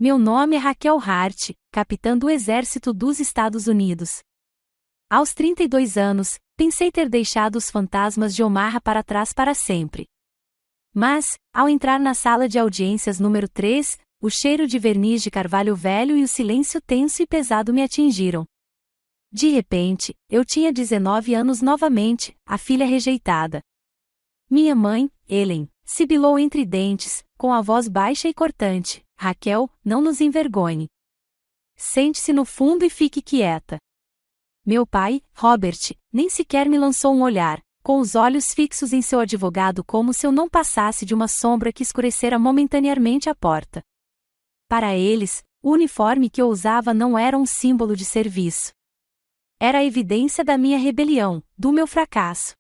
Meu nome é Raquel Hart, capitã do Exército dos Estados Unidos. Aos 32 anos, pensei ter deixado os fantasmas de Omaha para trás para sempre. Mas, ao entrar na sala de audiências número 3, o cheiro de verniz de carvalho velho e o silêncio tenso e pesado me atingiram. De repente, eu tinha 19 anos novamente, a filha rejeitada. Minha mãe, Ellen, sibilou entre dentes, com a voz baixa e cortante: Raquel, não nos envergonhe. Sente-se no fundo e fique quieta. Meu pai, Robert, nem sequer me lançou um olhar, com os olhos fixos em seu advogado como se eu não passasse de uma sombra que escurecera momentaneamente a porta. Para eles, o uniforme que eu usava não era um símbolo de serviço. Era a evidência da minha rebelião, do meu fracasso.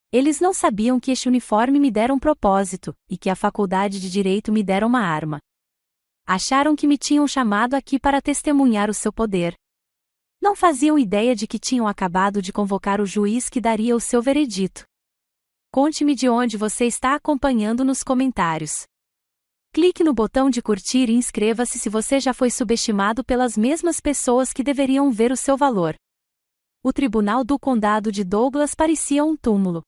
Eles não sabiam que este uniforme me dera um propósito, e que a faculdade de Direito me dera uma arma. Acharam que me tinham chamado aqui para testemunhar o seu poder. Não faziam ideia de que tinham acabado de convocar o juiz que daria o seu veredito. Conte-me de onde você está acompanhando nos comentários. Clique no botão de curtir e inscreva-se se você já foi subestimado pelas mesmas pessoas que deveriam ver o seu valor. O Tribunal do Condado de Douglas parecia um túmulo.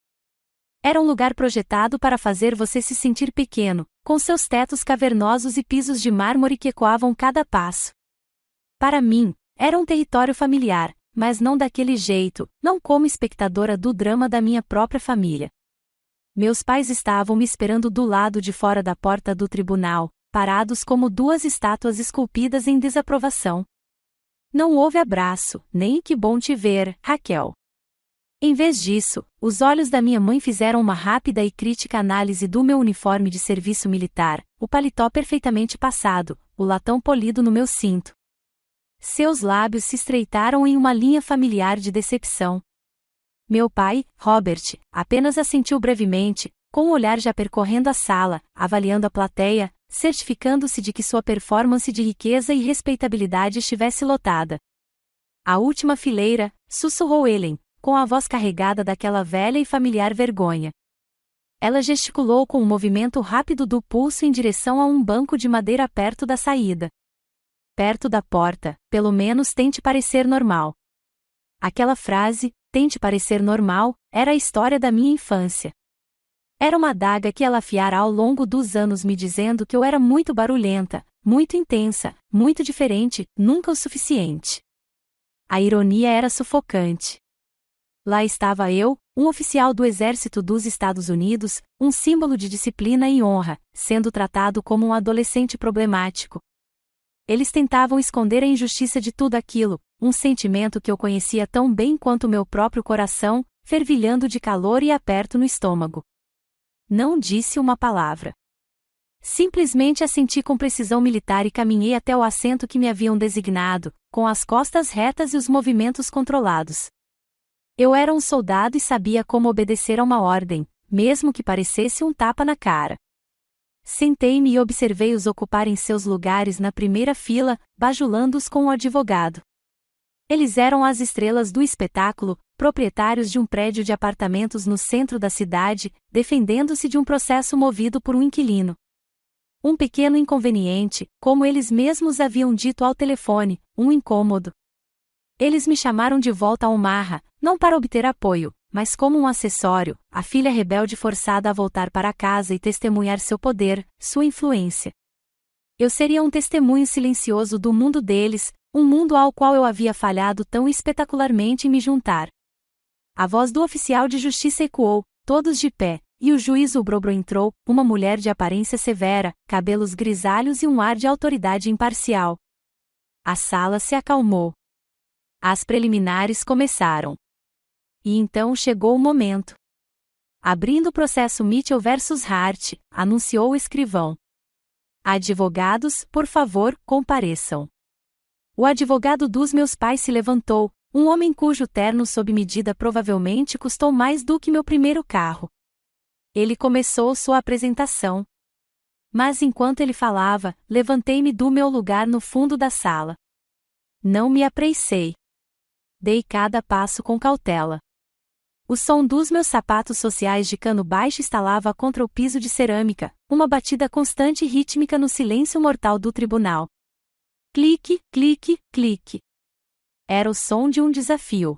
Era um lugar projetado para fazer você se sentir pequeno, com seus tetos cavernosos e pisos de mármore que ecoavam cada passo. Para mim, era um território familiar, mas não daquele jeito, não como espectadora do drama da minha própria família. Meus pais estavam me esperando do lado de fora da porta do tribunal, parados como duas estátuas esculpidas em desaprovação. Não houve abraço, nem que bom te ver, Raquel. Em vez disso, os olhos da minha mãe fizeram uma rápida e crítica análise do meu uniforme de serviço militar, o paletó perfeitamente passado, o latão polido no meu cinto. Seus lábios se estreitaram em uma linha familiar de decepção. Meu pai, Robert, apenas assentiu brevemente, com o olhar já percorrendo a sala, avaliando a plateia, certificando-se de que sua performance de riqueza e respeitabilidade estivesse lotada. A última fileira, sussurrou Ellen, com a voz carregada daquela velha e familiar vergonha. Ela gesticulou com um movimento rápido do pulso em direção a um banco de madeira perto da saída. Perto da porta, pelo menos tente parecer normal. Aquela frase, tente parecer normal, era a história da minha infância. Era uma adaga que ela afiara ao longo dos anos me dizendo que eu era muito barulhenta, muito intensa, muito diferente, nunca o suficiente. A ironia era sufocante. Lá estava eu, um oficial do Exército dos Estados Unidos, um símbolo de disciplina e honra, sendo tratado como um adolescente problemático. Eles tentavam esconder a injustiça de tudo aquilo, um sentimento que eu conhecia tão bem quanto o meu próprio coração, fervilhando de calor e aperto no estômago. Não disse uma palavra. Simplesmente assenti com precisão militar e caminhei até o assento que me haviam designado, com as costas retas e os movimentos controlados. Eu era um soldado e sabia como obedecer a uma ordem, mesmo que parecesse um tapa na cara. Sentei-me e observei-os ocuparem seus lugares na primeira fila, bajulando-os com o advogado. Eles eram as estrelas do espetáculo, proprietários de um prédio de apartamentos no centro da cidade, defendendo-se de um processo movido por um inquilino. Um pequeno inconveniente, como eles mesmos haviam dito ao telefone, um incômodo. Eles me chamaram de volta a Omaha, não para obter apoio, mas como um acessório, a filha rebelde forçada a voltar para casa e testemunhar seu poder, sua influência. Eu seria um testemunho silencioso do mundo deles, um mundo ao qual eu havia falhado tão espetacularmente em me juntar. A voz do oficial de justiça ecoou, todos de pé, e o juiz Ubrobro entrou, uma mulher de aparência severa, cabelos grisalhos e um ar de autoridade imparcial. A sala se acalmou. As preliminares começaram. E então chegou o momento. Abrindo o processo Mitchell versus Hart, anunciou o escrivão. Advogados, por favor, compareçam. O advogado dos meus pais se levantou, um homem cujo terno sob medida provavelmente custou mais do que meu primeiro carro. Ele começou sua apresentação. Mas enquanto ele falava, levantei-me do meu lugar no fundo da sala. Não me apressei. Dei cada passo com cautela. O som dos meus sapatos sociais de cano baixo estalava contra o piso de cerâmica, uma batida constante e rítmica no silêncio mortal do tribunal. Clique, clique, clique. Era o som de um desafio.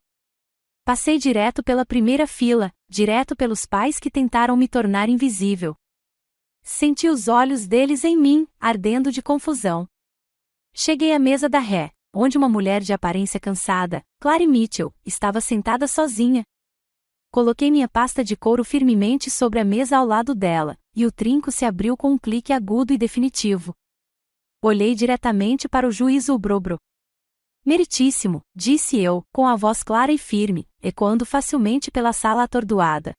Passei direto pela primeira fila, direto pelos pais que tentaram me tornar invisível. Senti os olhos deles em mim, ardendo de confusão. Cheguei à mesa da ré, onde uma mulher de aparência cansada, Clary Mitchell, estava sentada sozinha. Coloquei minha pasta de couro firmemente sobre a mesa ao lado dela, e o trinco se abriu com um clique agudo e definitivo. Olhei diretamente para o juiz Ubrobro. Meritíssimo, disse eu, com a voz clara e firme, ecoando facilmente pela sala atordoada.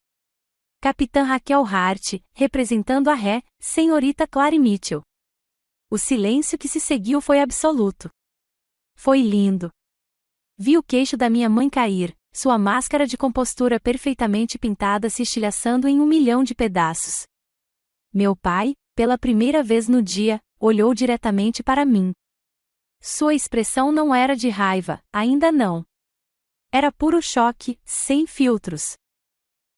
Capitã Raquel Hart, representando a ré, senhorita Clary Mitchell. O silêncio que se seguiu foi absoluto. Foi lindo. Vi o queixo da minha mãe cair, sua máscara de compostura perfeitamente pintada se estilhaçando em 1.000.000 de pedaços. Meu pai, pela primeira vez no dia, olhou diretamente para mim. Sua expressão não era de raiva, ainda não. Era puro choque, sem filtros.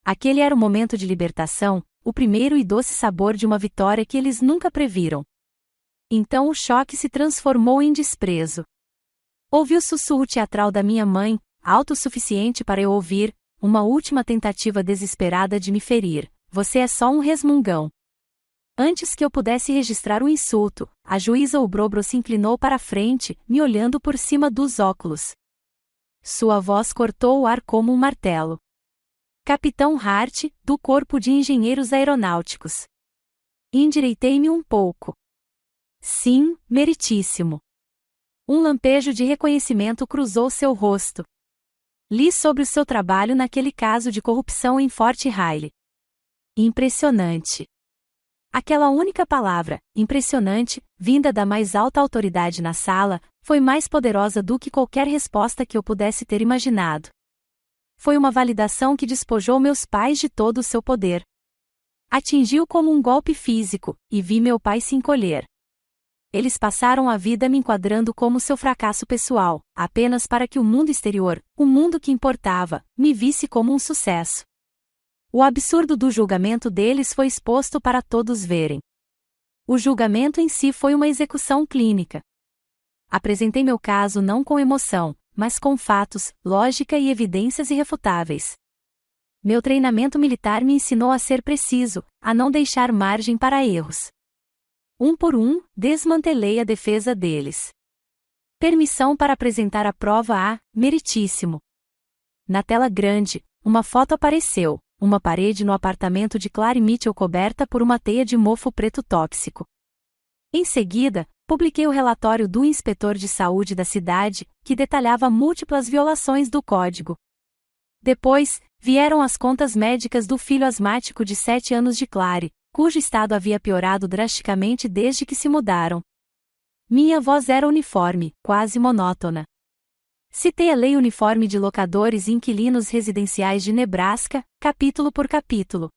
Aquele era o momento de libertação, o primeiro e doce sabor de uma vitória que eles nunca previram. Então o choque se transformou em desprezo. Ouvi o sussurro teatral da minha mãe, alto o suficiente para eu ouvir, uma última tentativa desesperada de me ferir. Você é só um resmungão. Antes que eu pudesse registrar o insulto, a juíza Ubrobro se inclinou para a frente, me olhando por cima dos óculos. Sua voz cortou o ar como um martelo. Capitão Hart, do Corpo de Engenheiros Aeronáuticos. Endireitei-me um pouco. Sim, meritíssimo. Um lampejo de reconhecimento cruzou seu rosto. Li sobre o seu trabalho naquele caso de corrupção em Fort Riley. Impressionante. Aquela única palavra, impressionante, vinda da mais alta autoridade na sala, foi mais poderosa do que qualquer resposta que eu pudesse ter imaginado. Foi uma validação que despojou meus pais de todo o seu poder. Atingiu como um golpe físico, e vi meu pai se encolher. Eles passaram a vida me enquadrando como seu fracasso pessoal, apenas para que o mundo exterior, o mundo que importava, me visse como um sucesso. O absurdo do julgamento deles foi exposto para todos verem. O julgamento em si foi uma execução clínica. Apresentei meu caso não com emoção, mas com fatos, lógica e evidências irrefutáveis. Meu treinamento militar me ensinou a ser preciso, a não deixar margem para erros. Um por um, desmantelei a defesa deles. Permissão para apresentar a prova a meritíssimo. Na tela grande, uma foto apareceu, uma parede no apartamento de Clary Mitchell coberta por uma teia de mofo preto tóxico. Em seguida, publiquei o relatório do inspetor de saúde da cidade, que detalhava múltiplas violações do código. Depois, vieram as contas médicas do filho asmático de 7 anos de Clary, cujo estado havia piorado drasticamente desde que se mudaram. Minha voz era uniforme, quase monótona. Citei a Lei Uniforme de Locadores e Inquilinos Residenciais de Nebraska, capítulo por capítulo.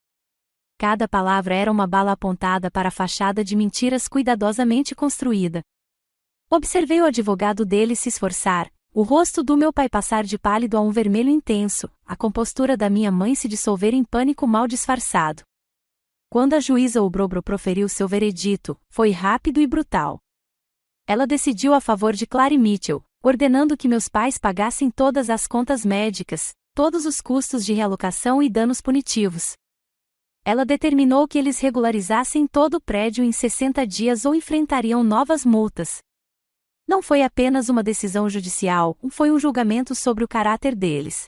Cada palavra era uma bala apontada para a fachada de mentiras cuidadosamente construída. Observei o advogado dele se esforçar, o rosto do meu pai passar de pálido a um vermelho intenso, a compostura da minha mãe se dissolver em pânico mal disfarçado. Quando a juíza Ubrobro proferiu seu veredito, foi rápido e brutal. Ela decidiu a favor de Clary Mitchell, ordenando que meus pais pagassem todas as contas médicas, todos os custos de realocação e danos punitivos. Ela determinou que eles regularizassem todo o prédio em 60 dias ou enfrentariam novas multas. Não foi apenas uma decisão judicial, foi um julgamento sobre o caráter deles.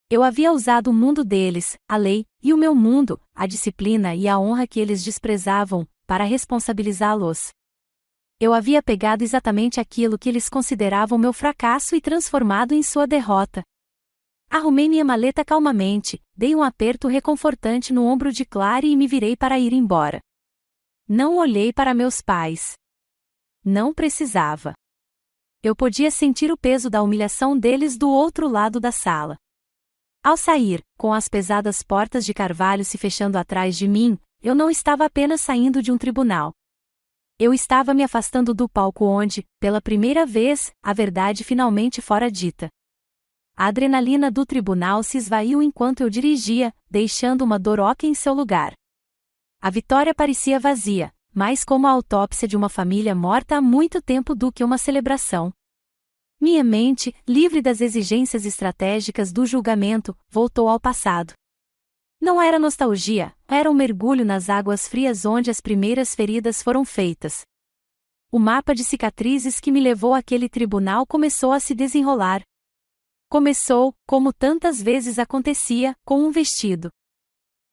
Eu havia usado o mundo deles, a lei, e o meu mundo, a disciplina e a honra que eles desprezavam, para responsabilizá-los. Eu havia pegado exatamente aquilo que eles consideravam meu fracasso e transformado em sua derrota. Arrumei minha maleta calmamente, dei um aperto reconfortante no ombro de Clary e me virei para ir embora. Não olhei para meus pais. Não precisava. Eu podia sentir o peso da humilhação deles do outro lado da sala. Ao sair, com as pesadas portas de carvalho se fechando atrás de mim, eu não estava apenas saindo de um tribunal. Eu estava me afastando do palco onde, pela primeira vez, a verdade finalmente fora dita. A adrenalina do tribunal se esvaiu enquanto eu dirigia, deixando uma Doroca em seu lugar. A vitória parecia vazia, mais como a autópsia de uma família morta há muito tempo do que uma celebração. Minha mente, livre das exigências estratégicas do julgamento, voltou ao passado. Não era nostalgia, era um mergulho nas águas frias onde as primeiras feridas foram feitas. O mapa de cicatrizes que me levou àquele tribunal começou a se desenrolar. Começou, como tantas vezes acontecia, com um vestido.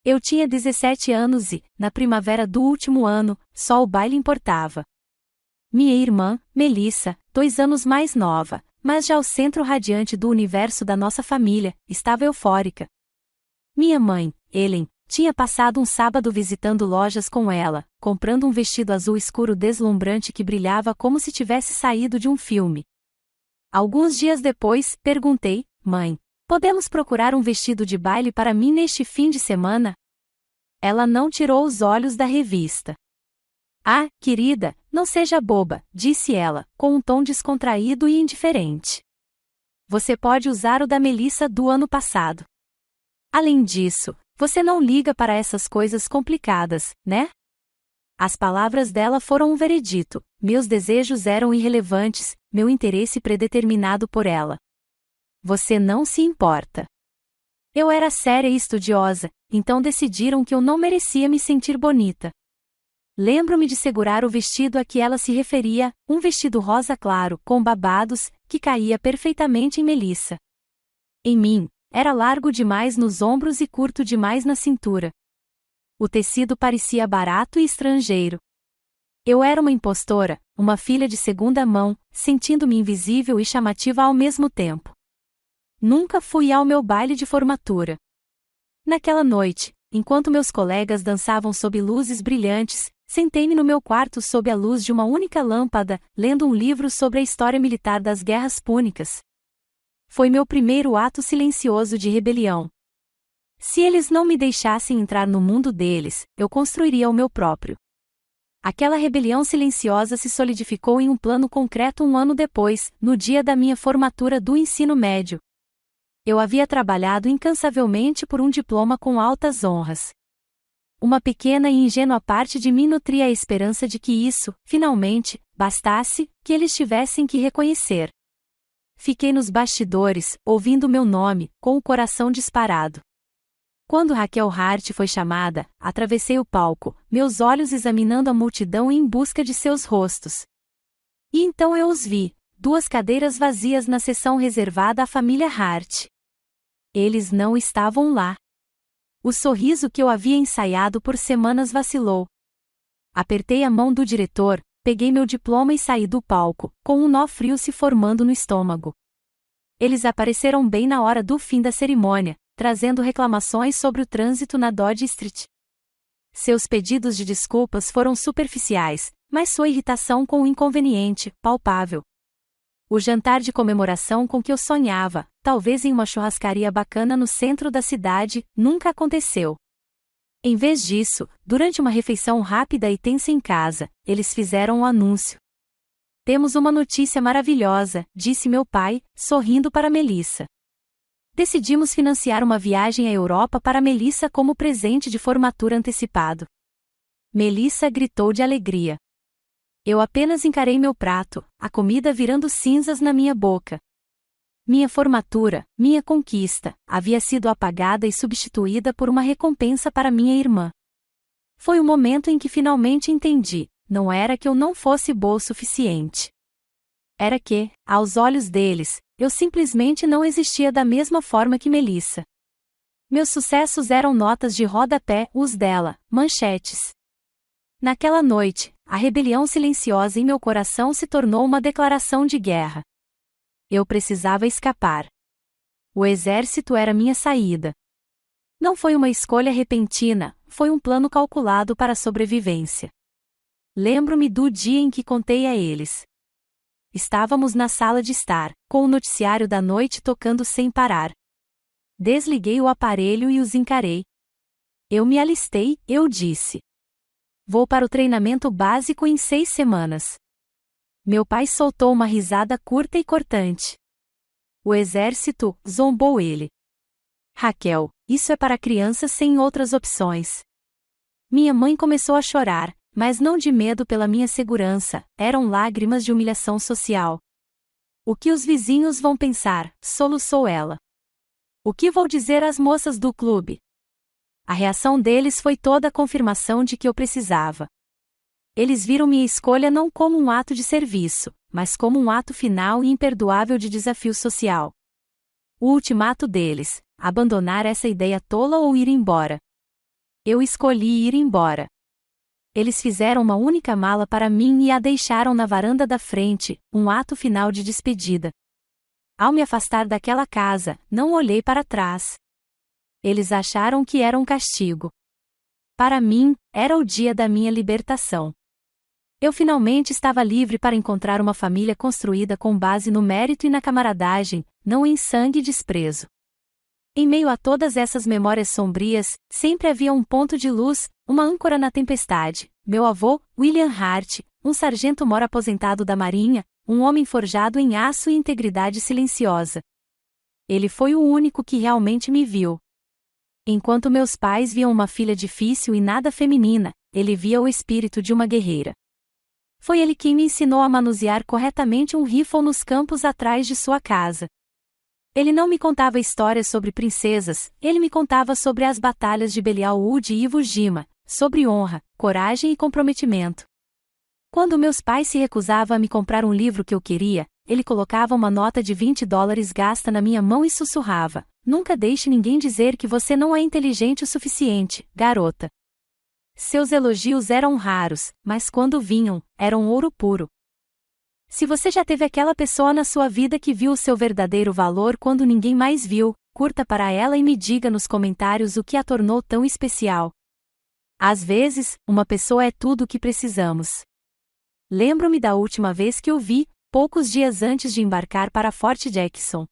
Eu tinha 17 anos e, na primavera do último ano, só o baile importava. Minha irmã, Melissa, 2 anos mais nova, mas já o centro radiante do universo da nossa família, estava eufórica. Minha mãe, Ellen, tinha passado um sábado visitando lojas com ela, comprando um vestido azul escuro deslumbrante que brilhava como se tivesse saído de um filme. Alguns dias depois, perguntei, mãe, podemos procurar um vestido de baile para mim neste fim de semana? Ela não tirou os olhos da revista. Ah, querida, não seja boba, disse ela, com um tom descontraído e indiferente. Você pode usar o da Melissa do ano passado. Além disso, você não liga para essas coisas complicadas, né? As palavras dela foram um veredito, meus desejos eram irrelevantes, meu interesse predeterminado por ela. Você não se importa. Eu era séria e estudiosa, então decidiram que eu não merecia me sentir bonita. Lembro-me de segurar o vestido a que ela se referia, um vestido rosa claro, com babados, que caía perfeitamente em Melissa. Em mim, era largo demais nos ombros e curto demais na cintura. O tecido parecia barato e estrangeiro. Eu era uma impostora, uma filha de segunda mão, sentindo-me invisível e chamativa ao mesmo tempo. Nunca fui ao meu baile de formatura. Naquela noite, enquanto meus colegas dançavam sob luzes brilhantes, sentei-me no meu quarto sob a luz de uma única lâmpada, lendo um livro sobre a história militar das guerras púnicas. Foi meu primeiro ato silencioso de rebelião. Se eles não me deixassem entrar no mundo deles, eu construiria o meu próprio. Aquela rebelião silenciosa se solidificou em um plano concreto um ano depois, no dia da minha formatura do ensino médio. Eu havia trabalhado incansavelmente por um diploma com altas honras. Uma pequena e ingênua parte de mim nutria a esperança de que isso, finalmente, bastasse, que eles tivessem que reconhecer. Fiquei nos bastidores, ouvindo meu nome, com o coração disparado. Quando Raquel Hart foi chamada, atravessei o palco, meus olhos examinando a multidão em busca de seus rostos. E então eu os vi, 2 cadeiras vazias na seção reservada à família Hart. Eles não estavam lá. O sorriso que eu havia ensaiado por semanas vacilou. Apertei a mão do diretor, peguei meu diploma e saí do palco, com um nó frio se formando no estômago. Eles apareceram bem na hora do fim da cerimônia, trazendo reclamações sobre o trânsito na Dodge Street. Seus pedidos de desculpas foram superficiais, mas sua irritação com o inconveniente, palpável. O jantar de comemoração com que eu sonhava, talvez em uma churrascaria bacana no centro da cidade, nunca aconteceu. Em vez disso, durante uma refeição rápida e tensa em casa, eles fizeram um anúncio. Temos uma notícia maravilhosa, disse meu pai, sorrindo para Melissa. Decidimos financiar uma viagem à Europa para Melissa como presente de formatura antecipado. Melissa gritou de alegria. Eu apenas encarei meu prato, a comida virando cinzas na minha boca. Minha formatura, minha conquista, havia sido apagada e substituída por uma recompensa para minha irmã. Foi o momento em que finalmente entendi, não era que eu não fosse boa o suficiente. Era que, aos olhos deles, eu simplesmente não existia da mesma forma que Melissa. Meus sucessos eram notas de rodapé, os dela, manchetes. Naquela noite, a rebelião silenciosa em meu coração se tornou uma declaração de guerra. Eu precisava escapar. O exército era minha saída. Não foi uma escolha repentina, foi um plano calculado para a sobrevivência. Lembro-me do dia em que contei a eles. Estávamos na sala de estar, com o noticiário da noite tocando sem parar. Desliguei o aparelho e os encarei. Eu me alistei, eu disse. Vou para o treinamento básico em 6 semanas. Meu pai soltou uma risada curta e cortante. O exército, zombou ele. Raquel, isso é para crianças sem outras opções. Minha mãe começou a chorar, mas não de medo pela minha segurança, eram lágrimas de humilhação social. O que os vizinhos vão pensar? Soluçou ela. O que vou dizer às moças do clube? A reação deles foi toda a confirmação de que eu precisava. Eles viram minha escolha não como um ato de serviço, mas como um ato final e imperdoável de desafio social. O ultimato deles: abandonar essa ideia tola ou ir embora. Eu escolhi ir embora. Eles fizeram uma única mala para mim e a deixaram na varanda da frente, um ato final de despedida. Ao me afastar daquela casa, não olhei para trás. Eles acharam que era um castigo. Para mim, era o dia da minha libertação. Eu finalmente estava livre para encontrar uma família construída com base no mérito e na camaradagem, não em sangue e desprezo. Em meio a todas essas memórias sombrias, sempre havia um ponto de luz, uma âncora na tempestade. Meu avô, William Hart, um sargento-mor aposentado da Marinha, um homem forjado em aço e integridade silenciosa. Ele foi o único que realmente me viu. Enquanto meus pais viam uma filha difícil e nada feminina, ele via o espírito de uma guerreira. Foi ele quem me ensinou a manusear corretamente um rifle nos campos atrás de sua casa. Ele não me contava histórias sobre princesas, ele me contava sobre as batalhas de Belial Wood e Iwo Jima, sobre honra, coragem e comprometimento. Quando meus pais se recusavam a me comprar um livro que eu queria, ele colocava uma nota de $20 gasta na minha mão e sussurrava: "Nunca deixe ninguém dizer que você não é inteligente o suficiente, garota." Seus elogios eram raros, mas quando vinham, eram ouro puro. Se você já teve aquela pessoa na sua vida que viu o seu verdadeiro valor quando ninguém mais viu, curta para ela e me diga nos comentários o que a tornou tão especial. Às vezes, uma pessoa é tudo o que precisamos. Lembro-me da última vez que o vi, poucos dias antes de embarcar para Fort Jackson.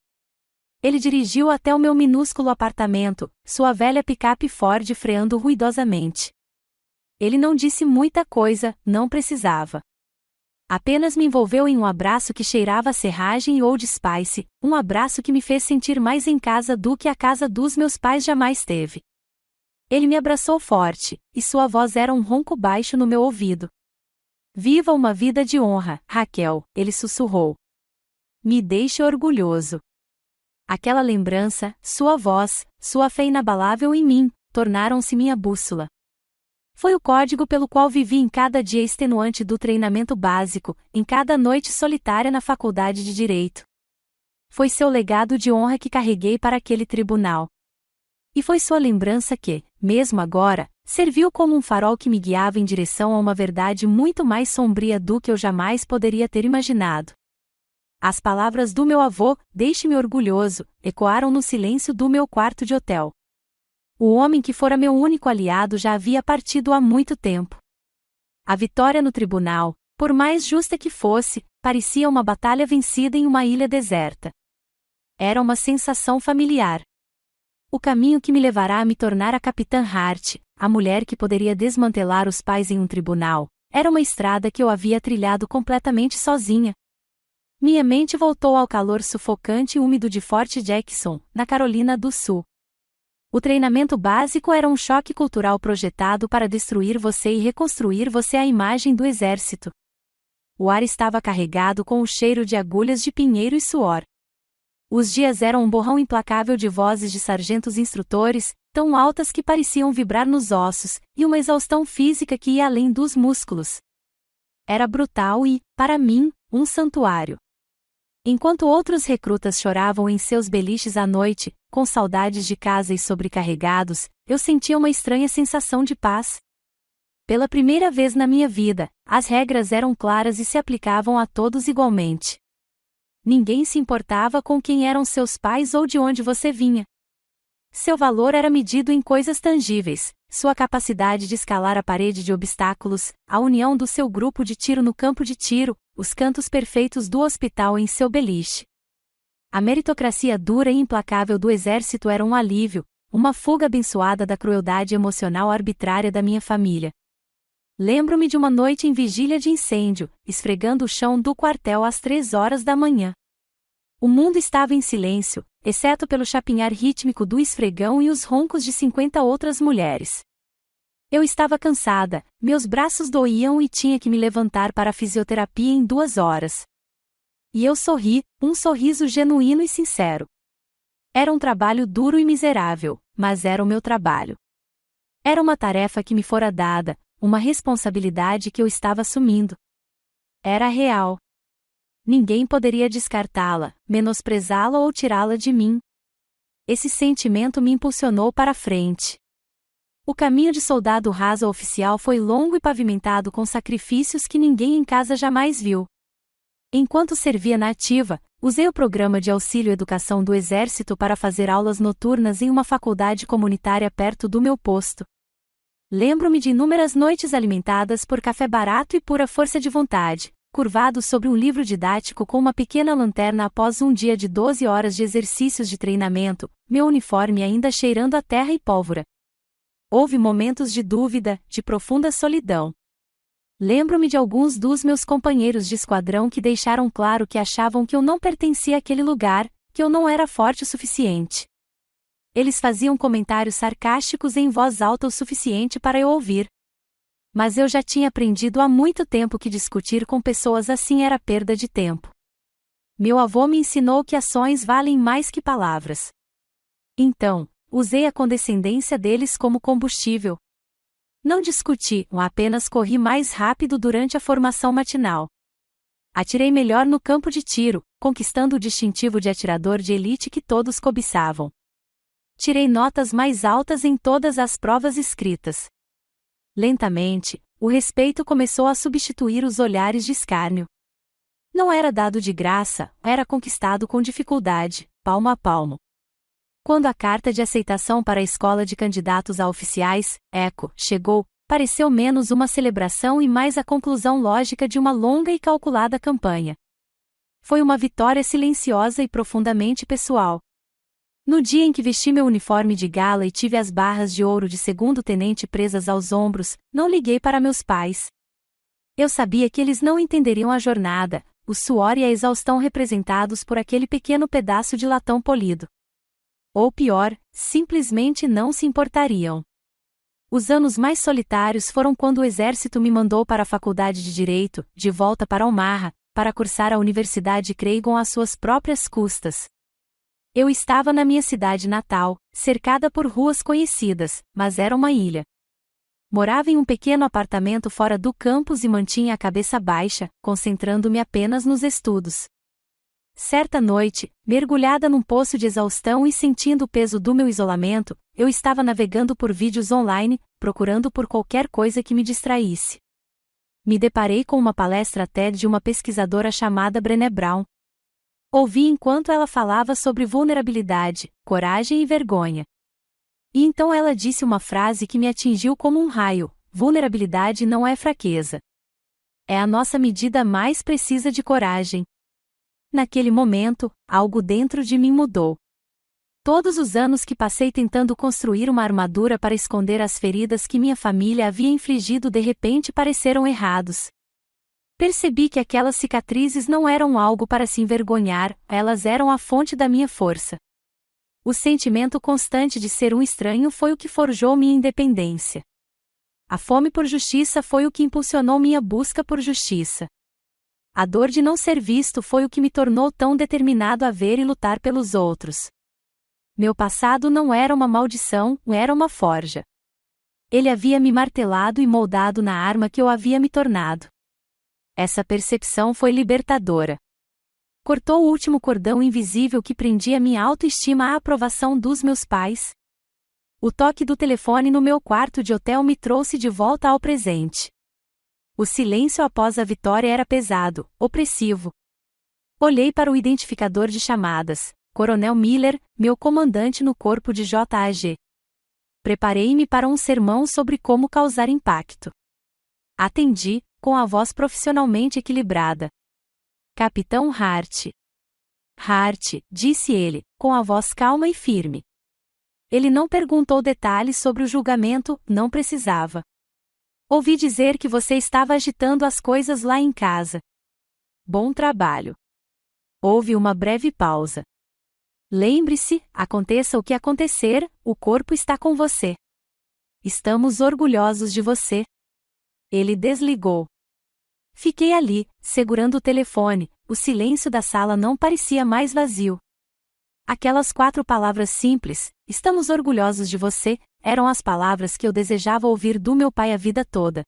Ele dirigiu até o meu minúsculo apartamento, sua velha picape Ford freando ruidosamente. Ele não disse muita coisa, não precisava. Apenas me envolveu em um abraço que cheirava a serragem e Old Spice, um abraço que me fez sentir mais em casa do que a casa dos meus pais jamais teve. Ele me abraçou forte, e sua voz era um ronco baixo no meu ouvido. "Viva uma vida de honra, Raquel", ele sussurrou. "Me deixe orgulhoso." Aquela lembrança, sua voz, sua fé inabalável em mim, tornaram-se minha bússola. Foi o código pelo qual vivi em cada dia extenuante do treinamento básico, em cada noite solitária na faculdade de Direito. Foi seu legado de honra que carreguei para aquele tribunal. E foi sua lembrança que, mesmo agora, serviu como um farol que me guiava em direção a uma verdade muito mais sombria do que eu jamais poderia ter imaginado. As palavras do meu avô, "Deixe-me orgulhoso", ecoaram no silêncio do meu quarto de hotel. O homem que fora meu único aliado já havia partido há muito tempo. A vitória no tribunal, por mais justa que fosse, parecia uma batalha vencida em uma ilha deserta. Era uma sensação familiar. O caminho que me levará a me tornar a Capitã Hart, a mulher que poderia desmantelar os pais em um tribunal, era uma estrada que eu havia trilhado completamente sozinha. Minha mente voltou ao calor sufocante e úmido de Fort Jackson, na Carolina do Sul. O treinamento básico era um choque cultural projetado para destruir você e reconstruir você à imagem do exército. O ar estava carregado com o cheiro de agulhas de pinheiro e suor. Os dias eram um borrão implacável de vozes de sargentos instrutores, tão altas que pareciam vibrar nos ossos, e uma exaustão física que ia além dos músculos. Era brutal e, para mim, um santuário. Enquanto outros recrutas choravam em seus beliches à noite, com saudades de casa e sobrecarregados, eu sentia uma estranha sensação de paz. Pela primeira vez na minha vida, as regras eram claras e se aplicavam a todos igualmente. Ninguém se importava com quem eram seus pais ou de onde você vinha. Seu valor era medido em coisas tangíveis, sua capacidade de escalar a parede de obstáculos, a união do seu grupo de tiro no campo de tiro, os cantos perfeitos do hospital em seu beliche. A meritocracia dura e implacável do exército era um alívio, uma fuga abençoada da crueldade emocional arbitrária da minha família. Lembro-me de uma noite em vigília de incêndio, esfregando o chão do quartel às 3 horas da manhã. O mundo estava em silêncio, exceto pelo chapinhar rítmico do esfregão e os roncos de 50 outras mulheres. Eu estava cansada, meus braços doíam e tinha que me levantar para a fisioterapia em 2 horas. E eu sorri, um sorriso genuíno e sincero. Era um trabalho duro e miserável, mas era o meu trabalho. Era uma tarefa que me fora dada, uma responsabilidade que eu estava assumindo. Era real. Ninguém poderia descartá-la, menosprezá-la ou tirá-la de mim. Esse sentimento me impulsionou para a frente. O caminho de soldado raso a oficial foi longo e pavimentado com sacrifícios que ninguém em casa jamais viu. Enquanto servia na ativa, usei o programa de auxílio educação do Exército para fazer aulas noturnas em uma faculdade comunitária perto do meu posto. Lembro-me de inúmeras noites alimentadas por café barato e pura força de vontade, curvado sobre um livro didático com uma pequena lanterna após um dia de 12 horas de exercícios de treinamento, meu uniforme ainda cheirando a terra e pólvora. Houve momentos de dúvida, de profunda solidão. Lembro-me de alguns dos meus companheiros de esquadrão que deixaram claro que achavam que eu não pertencia àquele lugar, que eu não era forte o suficiente. Eles faziam comentários sarcásticos em voz alta o suficiente para eu ouvir. Mas eu já tinha aprendido há muito tempo que discutir com pessoas assim era perda de tempo. Meu avô me ensinou que ações valem mais que palavras. Então, usei a condescendência deles como combustível. Não discuti, apenas corri mais rápido durante a formação matinal. Atirei melhor no campo de tiro, conquistando o distintivo de atirador de elite que todos cobiçavam. Tirei notas mais altas em todas as provas escritas. Lentamente, o respeito começou a substituir os olhares de escárnio. Não era dado de graça, era conquistado com dificuldade, palmo a palmo. Quando a carta de aceitação para a escola de candidatos a oficiais, ECO, chegou, pareceu menos uma celebração e mais a conclusão lógica de uma longa e calculada campanha. Foi uma vitória silenciosa e profundamente pessoal. No dia em que vesti meu uniforme de gala e tive as barras de ouro de segundo-tenente presas aos ombros, não liguei para meus pais. Eu sabia que eles não entenderiam a jornada, o suor e a exaustão representados por aquele pequeno pedaço de latão polido. Ou pior, simplesmente não se importariam. Os anos mais solitários foram quando o exército me mandou para a faculdade de Direito, de volta para Omaha, para cursar a Universidade Creighton às suas próprias custas. Eu estava na minha cidade natal, cercada por ruas conhecidas, mas era uma ilha. Morava em um pequeno apartamento fora do campus e mantinha a cabeça baixa, concentrando-me apenas nos estudos. Certa noite, mergulhada num poço de exaustão e sentindo o peso do meu isolamento, eu estava navegando por vídeos online, procurando por qualquer coisa que me distraísse. Me deparei com uma palestra TED de uma pesquisadora chamada Brené Brown. Ouvi enquanto ela falava sobre vulnerabilidade, coragem e vergonha. E então ela disse uma frase que me atingiu como um raio: vulnerabilidade não é fraqueza. É a nossa medida mais precisa de coragem. Naquele momento, algo dentro de mim mudou. Todos os anos que passei tentando construir uma armadura para esconder as feridas que minha família havia infligido de repente pareceram errados. Percebi que aquelas cicatrizes não eram algo para se envergonhar, elas eram a fonte da minha força. O sentimento constante de ser um estranho foi o que forjou minha independência. A fome por justiça foi o que impulsionou minha busca por justiça. A dor de não ser visto foi o que me tornou tão determinado a ver e lutar pelos outros. Meu passado não era uma maldição, era uma forja. Ele havia me martelado e moldado na arma que eu havia me tornado. Essa percepção foi libertadora. Cortou o último cordão invisível que prendia minha autoestima à aprovação dos meus pais. O toque do telefone no meu quarto de hotel me trouxe de volta ao presente. O silêncio após a vitória era pesado, opressivo. Olhei para o identificador de chamadas, Coronel Miller, meu comandante no corpo de JAG. Preparei-me para um sermão sobre como causar impacto. Atendi, com a voz profissionalmente equilibrada. Capitão Hart. Hart, disse ele, com a voz calma e firme. Ele não perguntou detalhes sobre o julgamento, não precisava. Ouvi dizer que você estava agitando as coisas lá em casa. Bom trabalho. Houve uma breve pausa. Lembre-se, aconteça o que acontecer, o corpo está com você. Estamos orgulhosos de você. Ele desligou. Fiquei ali, segurando o telefone, o silêncio da sala não parecia mais vazio. Aquelas 4 palavras simples, estamos orgulhosos de você, eram as palavras que eu desejava ouvir do meu pai a vida toda.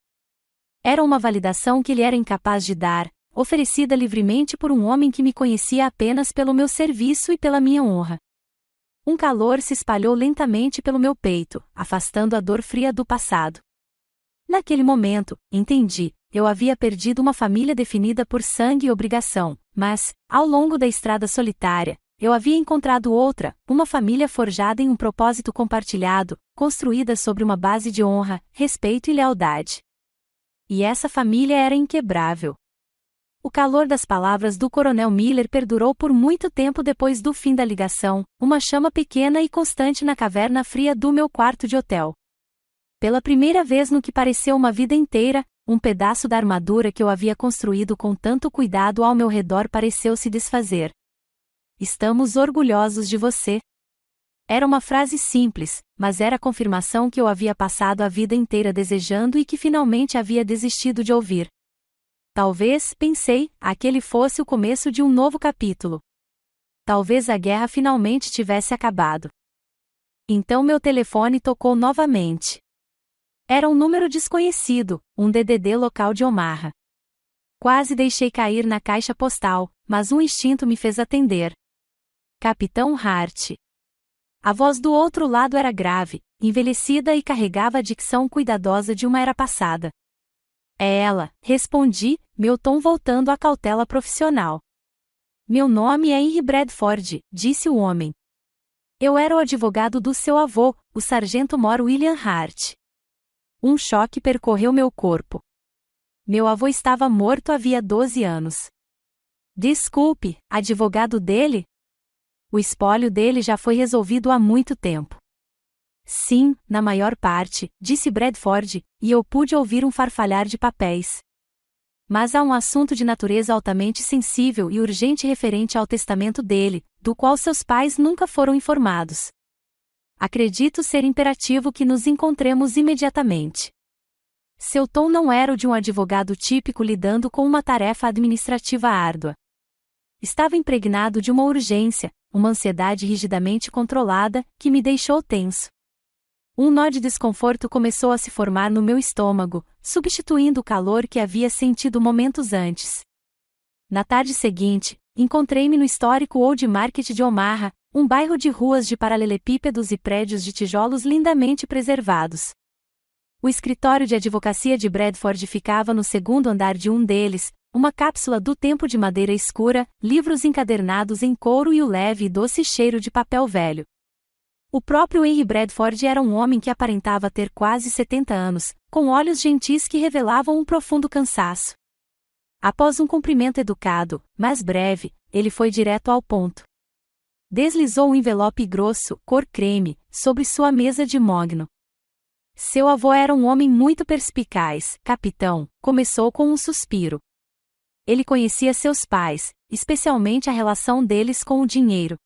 Era uma validação que ele era incapaz de dar, oferecida livremente por um homem que me conhecia apenas pelo meu serviço e pela minha honra. Um calor se espalhou lentamente pelo meu peito, afastando a dor fria do passado. Naquele momento, entendi, eu havia perdido uma família definida por sangue e obrigação, mas, ao longo da estrada solitária, eu havia encontrado outra, uma família forjada em um propósito compartilhado, construída sobre uma base de honra, respeito e lealdade. E essa família era inquebrável. O calor das palavras do Coronel Miller perdurou por muito tempo depois do fim da ligação, uma chama pequena e constante na caverna fria do meu quarto de hotel. Pela primeira vez no que pareceu uma vida inteira, um pedaço da armadura que eu havia construído com tanto cuidado ao meu redor pareceu se desfazer. Estamos orgulhosos de você. Era uma frase simples, mas era a confirmação que eu havia passado a vida inteira desejando e que finalmente havia desistido de ouvir. Talvez, pensei, aquele fosse o começo de um novo capítulo. Talvez a guerra finalmente tivesse acabado. Então meu telefone tocou novamente. Era um número desconhecido, um DDD local de Omaha. Quase deixei cair na caixa postal, mas um instinto me fez atender. Capitão Hart. A voz do outro lado era grave, envelhecida e carregava a dicção cuidadosa de uma era passada. É ela, respondi, meu tom voltando à cautela profissional. Meu nome é Henry Bradford, disse o homem. Eu era o advogado do seu avô, o sargento-mor William Hart. Um choque percorreu meu corpo. Meu avô estava morto havia 12 anos. Desculpe, advogado dele? O espólio dele já foi resolvido há muito tempo. Sim, na maior parte, disse Bradford, e eu pude ouvir um farfalhar de papéis. Mas há um assunto de natureza altamente sensível e urgente referente ao testamento dele, do qual seus pais nunca foram informados. Acredito ser imperativo que nos encontremos imediatamente. Seu tom não era o de um advogado típico lidando com uma tarefa administrativa árdua. Estava impregnado de uma urgência, uma ansiedade rigidamente controlada, que me deixou tenso. Um nó de desconforto começou a se formar no meu estômago, substituindo o calor que havia sentido momentos antes. Na tarde seguinte, encontrei-me no histórico Old Market de Omaha, um bairro de ruas de paralelepípedos e prédios de tijolos lindamente preservados. O escritório de advocacia de Bradford ficava no segundo andar de um deles, uma cápsula do tempo de madeira escura, livros encadernados em couro e o leve e doce cheiro de papel velho. O próprio Henry Bradford era um homem que aparentava ter quase 70 anos, com olhos gentis que revelavam um profundo cansaço. Após um cumprimento educado, mas breve, ele foi direto ao ponto. Deslizou um envelope grosso, cor creme, sobre sua mesa de mogno. Seu avô era um homem muito perspicaz, capitão, começou com um suspiro. Ele conhecia seus pais, especialmente a relação deles com o dinheiro.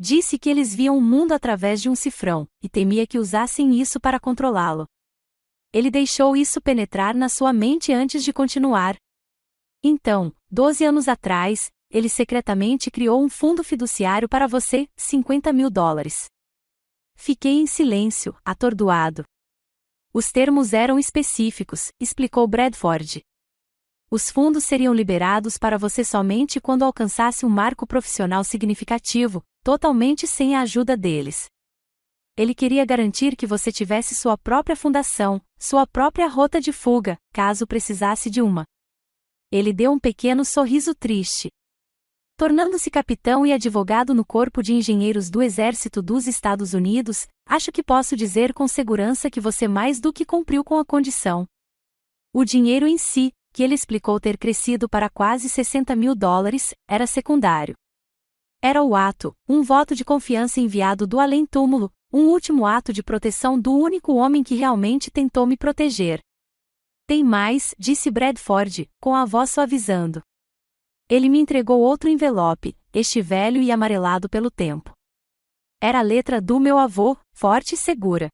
Disse que eles viam o mundo através de um cifrão, e temia que usassem isso para controlá-lo. Ele deixou isso penetrar na sua mente antes de continuar. Então, 12 anos atrás, ele secretamente criou um fundo fiduciário para você, $50.000. Fiquei em silêncio, atordoado. Os termos eram específicos, explicou Bradford. Os fundos seriam liberados para você somente quando alcançasse um marco profissional significativo, totalmente sem a ajuda deles. Ele queria garantir que você tivesse sua própria fundação, sua própria rota de fuga, caso precisasse de uma. Ele deu um pequeno sorriso triste. Tornando-se capitão e advogado no Corpo de Engenheiros do Exército dos Estados Unidos, acho que posso dizer com segurança que você mais do que cumpriu com a condição. O dinheiro em si, que ele explicou ter crescido para quase $60.000, era secundário. Era o ato, um voto de confiança enviado do além-túmulo, um último ato de proteção do único homem que realmente tentou me proteger. Tem mais, disse Bradford, com a voz suavizando. Ele me entregou outro envelope, este velho e amarelado pelo tempo. Era a letra do meu avô, forte e segura.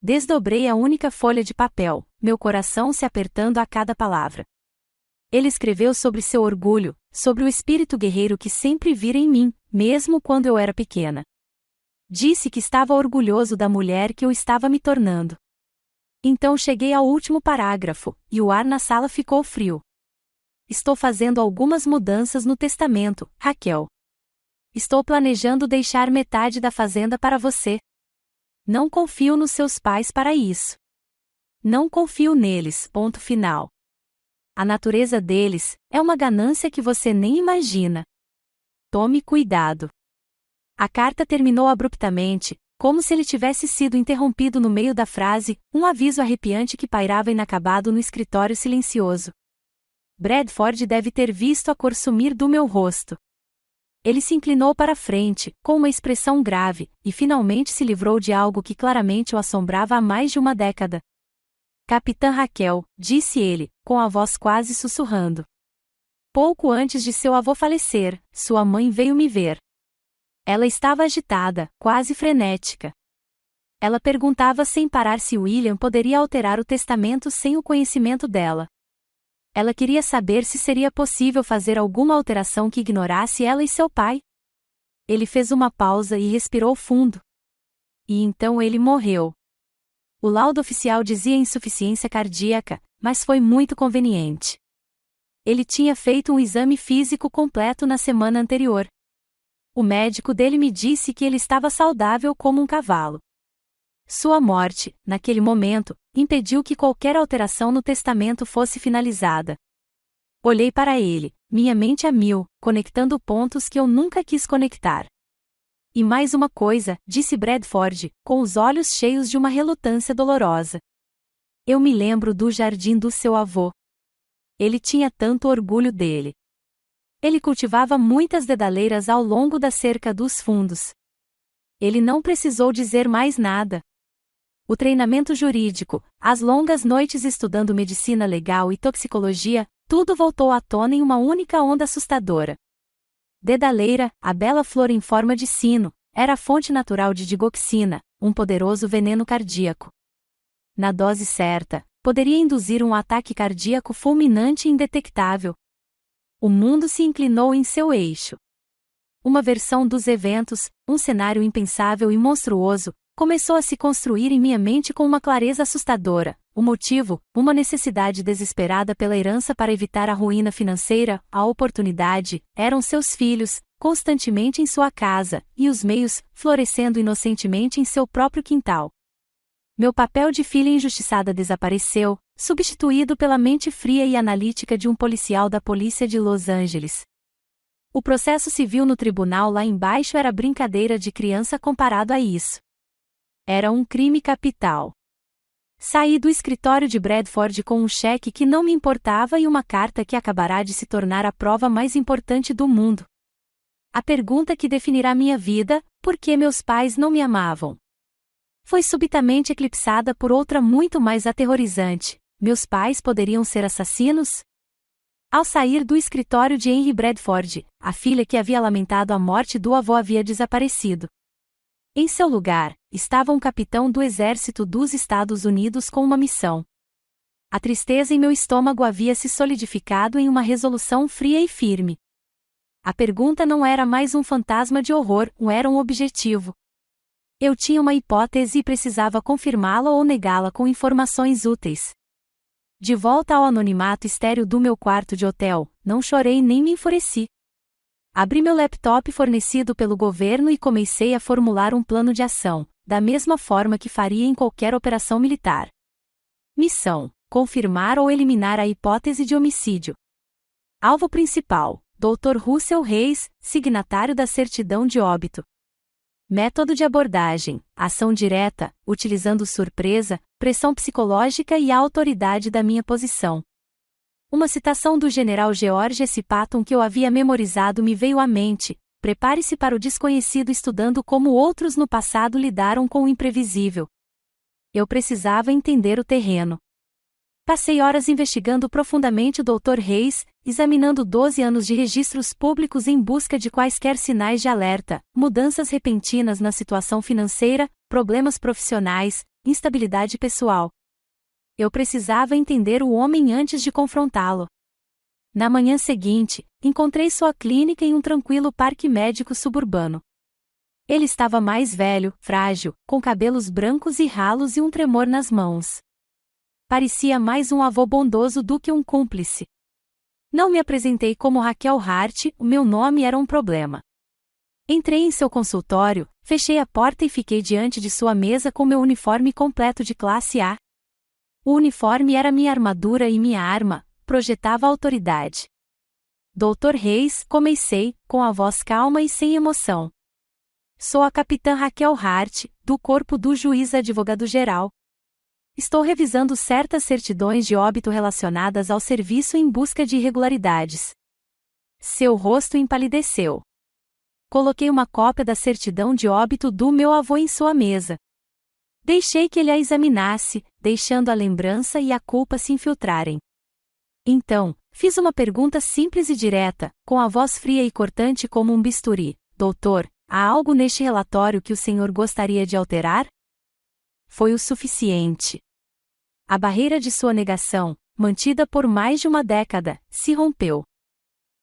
Desdobrei a única folha de papel, meu coração se apertando a cada palavra. Ele escreveu sobre seu orgulho, sobre o espírito guerreiro que sempre vira em mim, mesmo quando eu era pequena. Disse que estava orgulhoso da mulher que eu estava me tornando. Então cheguei ao último parágrafo, e o ar na sala ficou frio. Estou fazendo algumas mudanças no testamento, Raquel. Estou planejando deixar metade da fazenda para você. Não confio nos seus pais para isso. Não confio neles, ponto final. A natureza deles é uma ganância que você nem imagina. Tome cuidado. A carta terminou abruptamente, como se ele tivesse sido interrompido no meio da frase, um aviso arrepiante que pairava inacabado no escritório silencioso. Bradford deve ter visto a cor sumir do meu rosto. Ele se inclinou para a frente, com uma expressão grave, e finalmente se livrou de algo que claramente o assombrava há mais de uma década. Capitã Raquel, disse ele, com a voz quase sussurrando. Pouco antes de seu avô falecer, sua mãe veio me ver. Ela estava agitada, quase frenética. Ela perguntava sem parar se William poderia alterar o testamento sem o conhecimento dela. Ela queria saber se seria possível fazer alguma alteração que ignorasse ela e seu pai. Ele fez uma pausa e respirou fundo. E então ele morreu. O laudo oficial dizia insuficiência cardíaca, mas foi muito conveniente. Ele tinha feito um exame físico completo na semana anterior. O médico dele me disse que ele estava saudável como um cavalo. Sua morte, naquele momento, impediu que qualquer alteração no testamento fosse finalizada. Olhei para ele, minha mente a mil, conectando pontos que eu nunca quis conectar. E mais uma coisa, disse Bradford, com os olhos cheios de uma relutância dolorosa. Eu me lembro do jardim do seu avô. Ele tinha tanto orgulho dele. Ele cultivava muitas dedaleiras ao longo da cerca dos fundos. Ele não precisou dizer mais nada. O treinamento jurídico, as longas noites estudando medicina legal e toxicologia, tudo voltou à tona em uma única onda assustadora. Dedaleira, a bela flor em forma de sino, era a fonte natural de digoxina, um poderoso veneno cardíaco. Na dose certa, poderia induzir um ataque cardíaco fulminante e indetectável. O mundo se inclinou em seu eixo. Uma versão dos eventos, um cenário impensável e monstruoso, começou a se construir em minha mente com uma clareza assustadora. O motivo, uma necessidade desesperada pela herança para evitar a ruína financeira, a oportunidade, eram seus filhos, constantemente em sua casa, e os meios, florescendo inocentemente em seu próprio quintal. Meu papel de filha injustiçada desapareceu, substituído pela mente fria e analítica de um policial da polícia de Los Angeles. O processo civil no tribunal lá embaixo era brincadeira de criança comparado a isso. Era um crime capital. Saí do escritório de Bradford com um cheque que não me importava e uma carta que acabará de se tornar a prova mais importante do mundo. A pergunta que definirá minha vida: por que meus pais não me amavam? Foi subitamente eclipsada por outra muito mais aterrorizante: meus pais poderiam ser assassinos? Ao sair do escritório de Henry Bradford, a filha que havia lamentado a morte do avô havia desaparecido. Em seu lugar, estava um capitão do exército dos Estados Unidos com uma missão. A tristeza em meu estômago havia se solidificado em uma resolução fria e firme. A pergunta não era mais um fantasma de horror, era um objetivo. Eu tinha uma hipótese e precisava confirmá-la ou negá-la com informações úteis. De volta ao anonimato estéril do meu quarto de hotel, não chorei nem me enfureci. Abri meu laptop fornecido pelo governo e comecei a formular um plano de ação, da mesma forma que faria em qualquer operação militar. Missão: confirmar ou eliminar a hipótese de homicídio. Alvo principal: Dr. Russell Reis, signatário da certidão de óbito. Método de abordagem: ação direta, utilizando surpresa, pressão psicológica e a autoridade da minha posição. Uma citação do general George S. Patton que eu havia memorizado me veio à mente: prepare-se para o desconhecido estudando como outros no passado lidaram com o imprevisível. Eu precisava entender o terreno. Passei horas investigando profundamente o Dr. Reis, examinando 12 anos de registros públicos em busca de quaisquer sinais de alerta, mudanças repentinas na situação financeira, problemas profissionais, instabilidade pessoal. Eu precisava entender o homem antes de confrontá-lo. Na manhã seguinte, encontrei sua clínica em um tranquilo parque médico suburbano. Ele estava mais velho, frágil, com cabelos brancos e ralos e um tremor nas mãos. Parecia mais um avô bondoso do que um cúmplice. Não me apresentei como Raquel Hart, o meu nome era um problema. Entrei em seu consultório, fechei a porta e fiquei diante de sua mesa com meu uniforme completo de classe A. O uniforme era minha armadura e minha arma, projetava autoridade. Dr. Reis, comecei, com a voz calma e sem emoção. Sou a capitã Raquel Hart, do corpo do juiz advogado-geral. Estou revisando certas certidões de óbito relacionadas ao serviço em busca de irregularidades. Seu rosto empalideceu. Coloquei uma cópia da certidão de óbito do meu avô em sua mesa. Deixei que ele a examinasse, deixando a lembrança e a culpa se infiltrarem. Então, fiz uma pergunta simples e direta, com a voz fria e cortante como um bisturi. Doutor, há algo neste relatório que o senhor gostaria de alterar? Foi o suficiente. A barreira de sua negação, mantida por mais de uma década, se rompeu.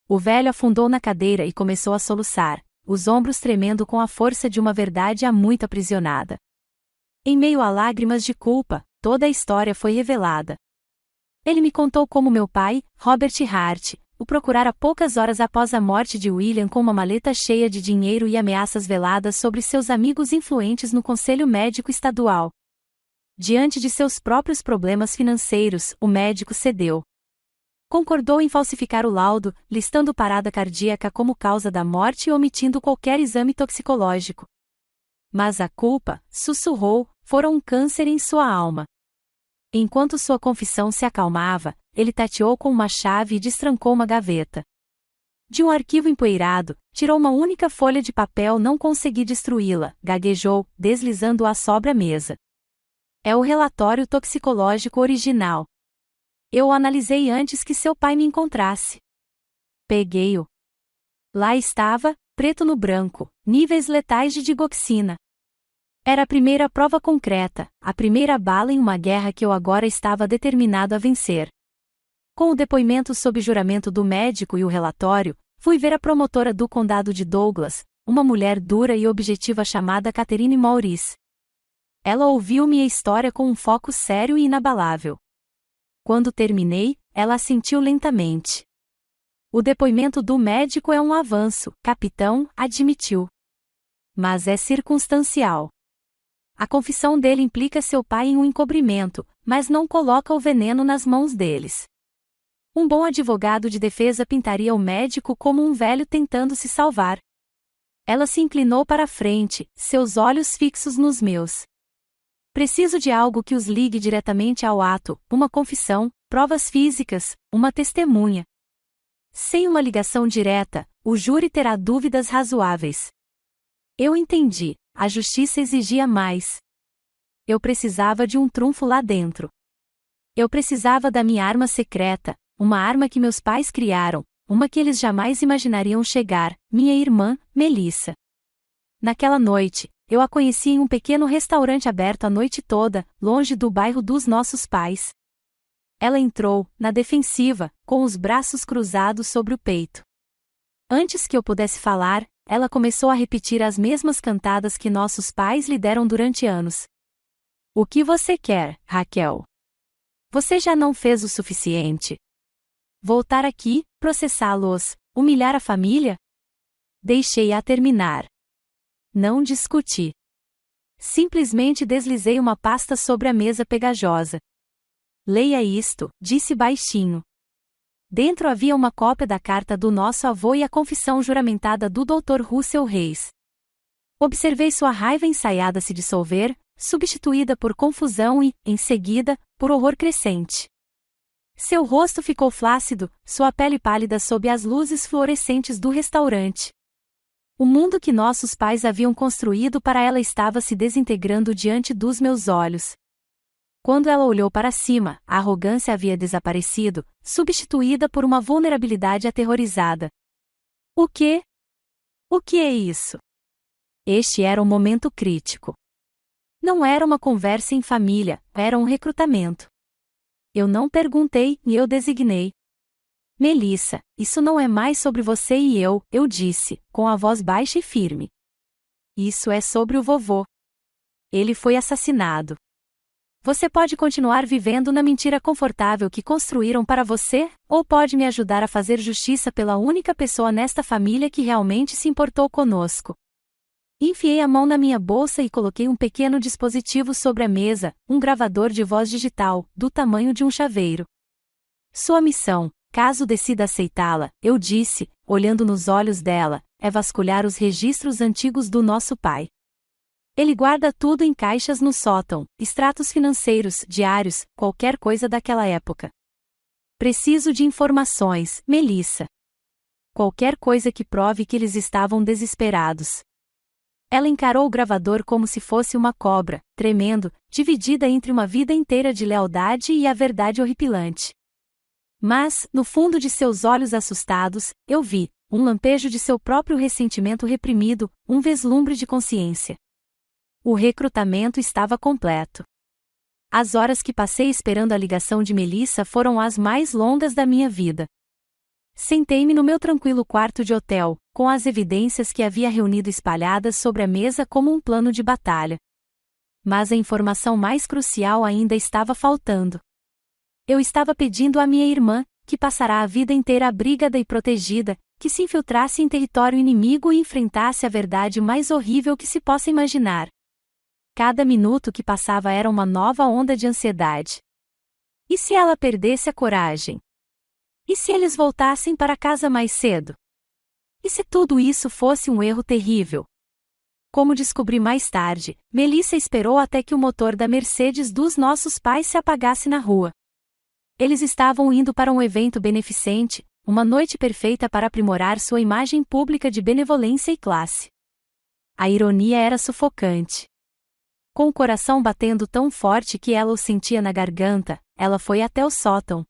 O velho afundou na cadeira e começou a soluçar, os ombros tremendo com a força de uma verdade há muito aprisionada. Em meio a lágrimas de culpa, toda a história foi revelada. Ele me contou como meu pai, Robert Hart, o procurara poucas horas após a morte de William com uma maleta cheia de dinheiro e ameaças veladas sobre seus amigos influentes no Conselho Médico Estadual. Diante de seus próprios problemas financeiros, o médico cedeu. Concordou em falsificar o laudo, listando parada cardíaca como causa da morte e omitindo qualquer exame toxicológico. Mas a culpa, sussurrou, fora um câncer em sua alma. Enquanto sua confissão se acalmava, ele tateou com uma chave e destrancou uma gaveta. De um arquivo empoeirado, tirou uma única folha de papel. Não consegui destruí-la, gaguejou, deslizando-a sobre a mesa. É o relatório toxicológico original. Eu o analisei antes que seu pai me encontrasse. Peguei-o. Lá estava, preto no branco, níveis letais de digoxina. Era a primeira prova concreta, a primeira bala em uma guerra que eu agora estava determinado a vencer. Com o depoimento sob juramento do médico e o relatório, fui ver a promotora do condado de Douglas, uma mulher dura e objetiva chamada Catherine Maurice. Ela ouviu minha história com um foco sério e inabalável. Quando terminei, ela assentiu lentamente. O depoimento do médico é um avanço, capitão, admitiu. Mas é circunstancial. A confissão dele implica seu pai em um encobrimento, mas não coloca o veneno nas mãos deles. Um bom advogado de defesa pintaria o médico como um velho tentando se salvar. Ela se inclinou para a frente, seus olhos fixos nos meus. Preciso de algo que os ligue diretamente ao ato, uma confissão, provas físicas, uma testemunha. Sem uma ligação direta, o júri terá dúvidas razoáveis. Eu entendi, a justiça exigia mais. Eu precisava de um trunfo lá dentro. Eu precisava da minha arma secreta, uma arma que meus pais criaram, uma que eles jamais imaginariam chegar, minha irmã, Melissa. Naquela noite, eu a conheci em um pequeno restaurante aberto a noite toda, longe do bairro dos nossos pais. Ela entrou, na defensiva, com os braços cruzados sobre o peito. Antes que eu pudesse falar, ela começou a repetir as mesmas cantadas que nossos pais lhe deram durante anos. O que você quer, Raquel? Você já não fez o suficiente? Voltar aqui, processá-los, humilhar a família? Deixei-a terminar. Não discuti. Simplesmente deslizei uma pasta sobre a mesa pegajosa. Leia isto, disse baixinho. Dentro havia uma cópia da carta do nosso avô e a confissão juramentada do Dr. Russell Reis. Observei sua raiva ensaiada se dissolver, substituída por confusão e, em seguida, por horror crescente. Seu rosto ficou flácido, sua pele pálida sob as luzes fluorescentes do restaurante. O mundo que nossos pais haviam construído para ela estava se desintegrando diante dos meus olhos. Quando ela olhou para cima, a arrogância havia desaparecido, substituída por uma vulnerabilidade aterrorizada. O quê? O que é isso? Este era um momento crítico. Não era uma conversa em família, era um recrutamento. Eu não perguntei e eu designei. Melissa, isso não é mais sobre você e eu disse, com a voz baixa e firme. Isso é sobre o vovô. Ele foi assassinado. Você pode continuar vivendo na mentira confortável que construíram para você, ou pode me ajudar a fazer justiça pela única pessoa nesta família que realmente se importou conosco. Enfiei a mão na minha bolsa e coloquei um pequeno dispositivo sobre a mesa, um gravador de voz digital, do tamanho de um chaveiro. Sua missão, caso decida aceitá-la, eu disse, olhando nos olhos dela, é vasculhar os registros antigos do nosso pai. Ele guarda tudo em caixas no sótão, extratos financeiros, diários, qualquer coisa daquela época. Preciso de informações, Melissa. Qualquer coisa que prove que eles estavam desesperados. Ela encarou o gravador como se fosse uma cobra, tremendo, dividida entre uma vida inteira de lealdade e a verdade horripilante. Mas, no fundo de seus olhos assustados, eu vi um lampejo de seu próprio ressentimento reprimido, um vislumbre de consciência. O recrutamento estava completo. As horas que passei esperando a ligação de Melissa foram as mais longas da minha vida. Sentei-me no meu tranquilo quarto de hotel, com as evidências que havia reunido espalhadas sobre a mesa como um plano de batalha. Mas a informação mais crucial ainda estava faltando. Eu estava pedindo à minha irmã, que passará a vida inteira abrigada e protegida, que se infiltrasse em território inimigo e enfrentasse a verdade mais horrível que se possa imaginar. Cada minuto que passava era uma nova onda de ansiedade. E se ela perdesse a coragem? E se eles voltassem para casa mais cedo? E se tudo isso fosse um erro terrível? Como descobri mais tarde, Melissa esperou até que o motor da Mercedes dos nossos pais se apagasse na rua. Eles estavam indo para um evento beneficente, uma noite perfeita para aprimorar sua imagem pública de benevolência e classe. A ironia era sufocante. Com o coração batendo tão forte que ela o sentia na garganta, ela foi até o sótão.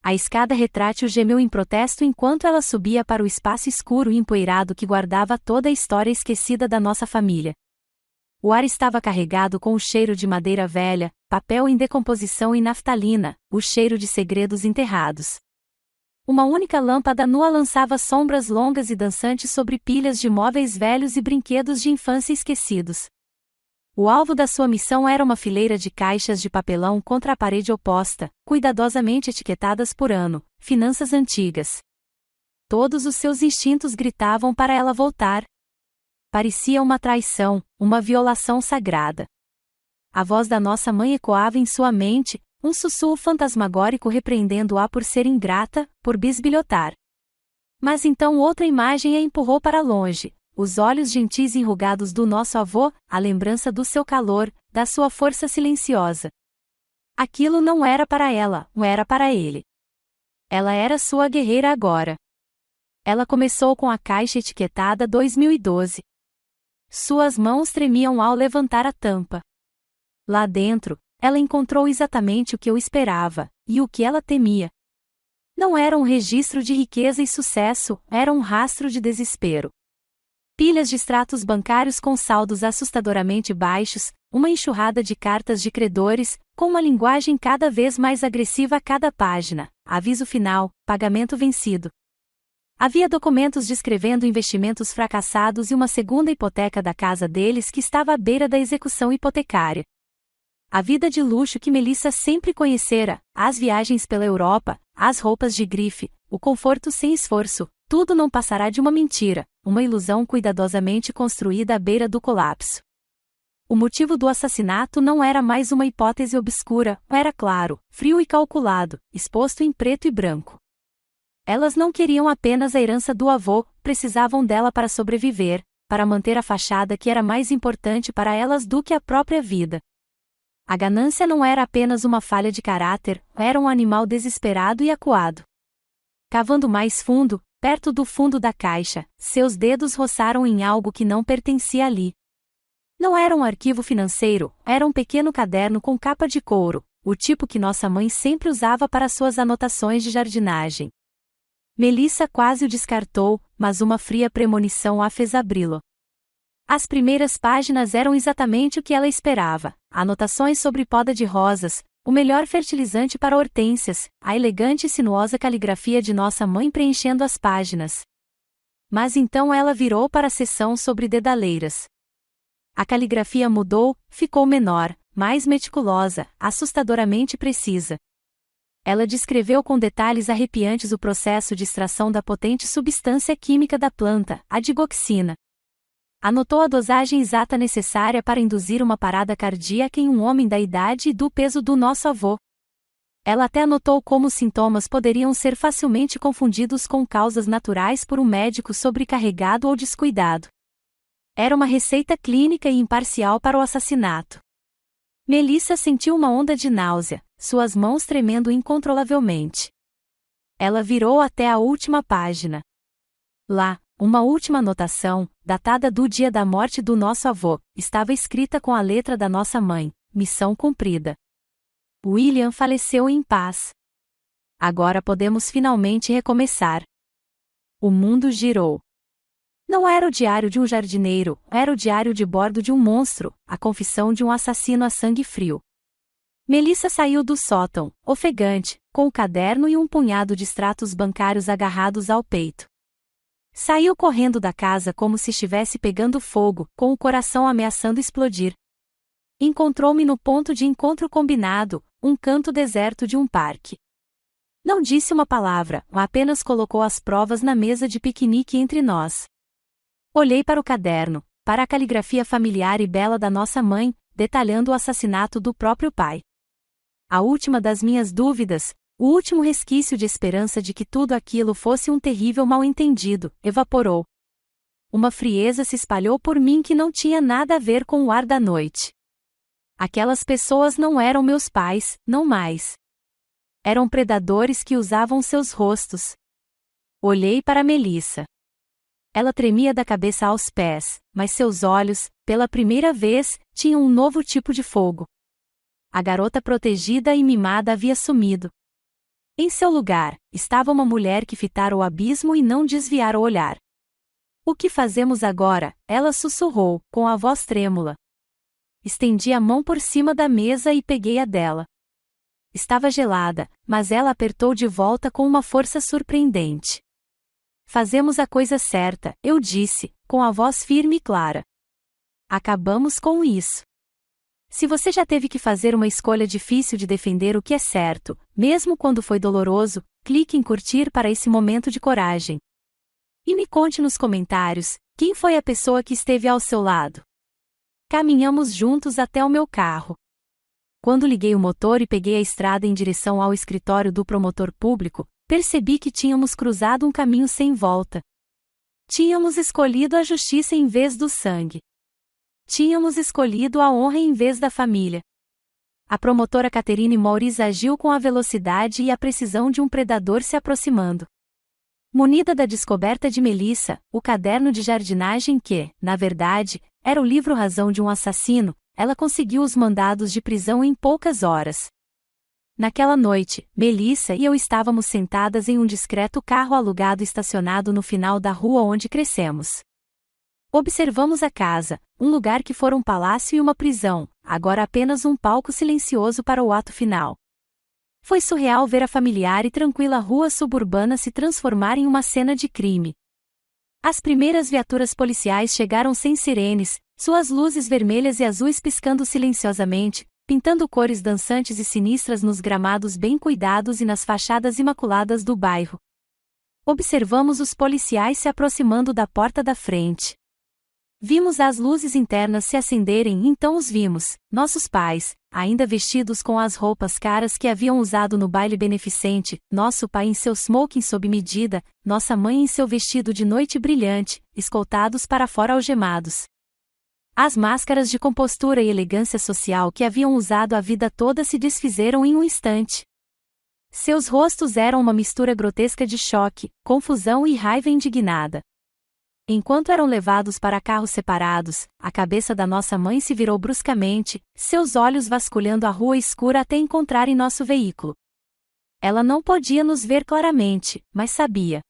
A escada retrátil gemeu em protesto enquanto ela subia para o espaço escuro e empoeirado que guardava toda a história esquecida da nossa família. O ar estava carregado com o cheiro de madeira velha, papel em decomposição e naftalina, o cheiro de segredos enterrados. Uma única lâmpada nua lançava sombras longas e dançantes sobre pilhas de móveis velhos e brinquedos de infância esquecidos. O alvo da sua missão era uma fileira de caixas de papelão contra a parede oposta, cuidadosamente etiquetadas por ano, finanças antigas. Todos os seus instintos gritavam para ela voltar. Parecia uma traição, uma violação sagrada. A voz da nossa mãe ecoava em sua mente, um sussurro fantasmagórico repreendendo-a por ser ingrata, por bisbilhotar. Mas então outra imagem a empurrou para longe. Os olhos gentis e enrugados do nosso avô, a lembrança do seu calor, da sua força silenciosa. Aquilo não era para ela, era para ele. Ela era sua guerreira agora. Ela começou com a caixa etiquetada 2012. Suas mãos tremiam ao levantar a tampa. Lá dentro, ela encontrou exatamente o que eu esperava, e o que ela temia. Não era um registro de riqueza e sucesso, era um rastro de desespero. Pilhas de extratos bancários com saldos assustadoramente baixos, uma enxurrada de cartas de credores, com uma linguagem cada vez mais agressiva a cada página, aviso final, pagamento vencido. Havia documentos descrevendo investimentos fracassados e uma segunda hipoteca da casa deles que estava à beira da execução hipotecária. A vida de luxo que Melissa sempre conhecera, as viagens pela Europa, as roupas de grife, o conforto sem esforço, tudo não passará de uma mentira, uma ilusão cuidadosamente construída à beira do colapso. O motivo do assassinato não era mais uma hipótese obscura, era claro, frio e calculado, exposto em preto e branco. Elas não queriam apenas a herança do avô, precisavam dela para sobreviver, para manter a fachada que era mais importante para elas do que a própria vida. A ganância não era apenas uma falha de caráter, era um animal desesperado e acuado. Cavando mais fundo, perto do fundo da caixa, seus dedos roçaram em algo que não pertencia ali. Não era um arquivo financeiro, era um pequeno caderno com capa de couro, o tipo que nossa mãe sempre usava para suas anotações de jardinagem. Melissa quase o descartou, mas uma fria premonição a fez abri-lo. As primeiras páginas eram exatamente o que ela esperava: anotações sobre poda de rosas, o melhor fertilizante para hortênsias, a elegante e sinuosa caligrafia de nossa mãe preenchendo as páginas. Mas então ela virou para a seção sobre dedaleiras. A caligrafia mudou, ficou menor, mais meticulosa, assustadoramente precisa. Ela descreveu com detalhes arrepiantes o processo de extração da potente substância química da planta, a digoxina. Anotou a dosagem exata necessária para induzir uma parada cardíaca em um homem da idade e do peso do nosso avô. Ela até anotou como os sintomas poderiam ser facilmente confundidos com causas naturais por um médico sobrecarregado ou descuidado. Era uma receita clínica e imparcial para o assassinato. Melissa sentiu uma onda de náusea, suas mãos tremendo incontrolavelmente. Ela virou até a última página. Lá, uma última anotação, datada do dia da morte do nosso avô, estava escrita com a letra da nossa mãe: missão cumprida. William faleceu em paz. Agora podemos finalmente recomeçar. O mundo girou. Não era o diário de um jardineiro, era o diário de bordo de um monstro, a confissão de um assassino a sangue frio. Melissa saiu do sótão, ofegante, com o caderno e um punhado de extratos bancários agarrados ao peito. Saiu correndo da casa como se estivesse pegando fogo, com o coração ameaçando explodir. Encontrou-me no ponto de encontro combinado, um canto deserto de um parque. Não disse uma palavra, apenas colocou as provas na mesa de piquenique entre nós. Olhei para o caderno, para a caligrafia familiar e bela da nossa mãe, detalhando o assassinato do próprio pai. A última das minhas dúvidas, o último resquício de esperança de que tudo aquilo fosse um terrível mal-entendido, evaporou. Uma frieza se espalhou por mim que não tinha nada a ver com o ar da noite. Aquelas pessoas não eram meus pais, não mais. Eram predadores que usavam seus rostos. Olhei para Melissa. Ela tremia da cabeça aos pés, mas seus olhos, pela primeira vez, tinham um novo tipo de fogo. A garota protegida e mimada havia sumido. Em seu lugar, estava uma mulher que fitara o abismo e não desviara o olhar. O que fazemos agora? Ela sussurrou, com a voz trêmula. Estendi a mão por cima da mesa e peguei a dela. Estava gelada, mas ela apertou de volta com uma força surpreendente. Fazemos a coisa certa, eu disse, com a voz firme e clara. Acabamos com isso. Se você já teve que fazer uma escolha difícil de defender o que é certo, mesmo quando foi doloroso, clique em curtir para esse momento de coragem. E me conte nos comentários, quem foi a pessoa que esteve ao seu lado? Caminhamos juntos até o meu carro. Quando liguei o motor e peguei a estrada em direção ao escritório do promotor público, percebi que tínhamos cruzado um caminho sem volta. Tínhamos escolhido a justiça em vez do sangue. Tínhamos escolhido a honra em vez da família. A promotora Catherine Maurice agiu com a velocidade e a precisão de um predador se aproximando. Munida da descoberta de Melissa, o caderno de jardinagem que, na verdade, era o livro-razão de um assassino, ela conseguiu os mandados de prisão em poucas horas. Naquela noite, Melissa e eu estávamos sentadas em um discreto carro alugado estacionado no final da rua onde crescemos. Observamos a casa, um lugar que fora um palácio e uma prisão, agora apenas um palco silencioso para o ato final. Foi surreal ver a familiar e tranquila rua suburbana se transformar em uma cena de crime. As primeiras viaturas policiais chegaram sem sirenes, suas luzes vermelhas e azuis piscando silenciosamente, pintando cores dançantes e sinistras nos gramados bem cuidados e nas fachadas imaculadas do bairro. Observamos os policiais se aproximando da porta da frente. Vimos as luzes internas se acenderem e então os vimos, nossos pais, ainda vestidos com as roupas caras que haviam usado no baile beneficente, nosso pai em seu smoking sob medida, nossa mãe em seu vestido de noite brilhante, escoltados para fora algemados. As máscaras de compostura e elegância social que haviam usado a vida toda se desfizeram em um instante. Seus rostos eram uma mistura grotesca de choque, confusão e raiva indignada. Enquanto eram levados para carros separados, a cabeça da nossa mãe se virou bruscamente, seus olhos vasculhando a rua escura até encontrarem nosso veículo. Ela não podia nos ver claramente, mas sabia.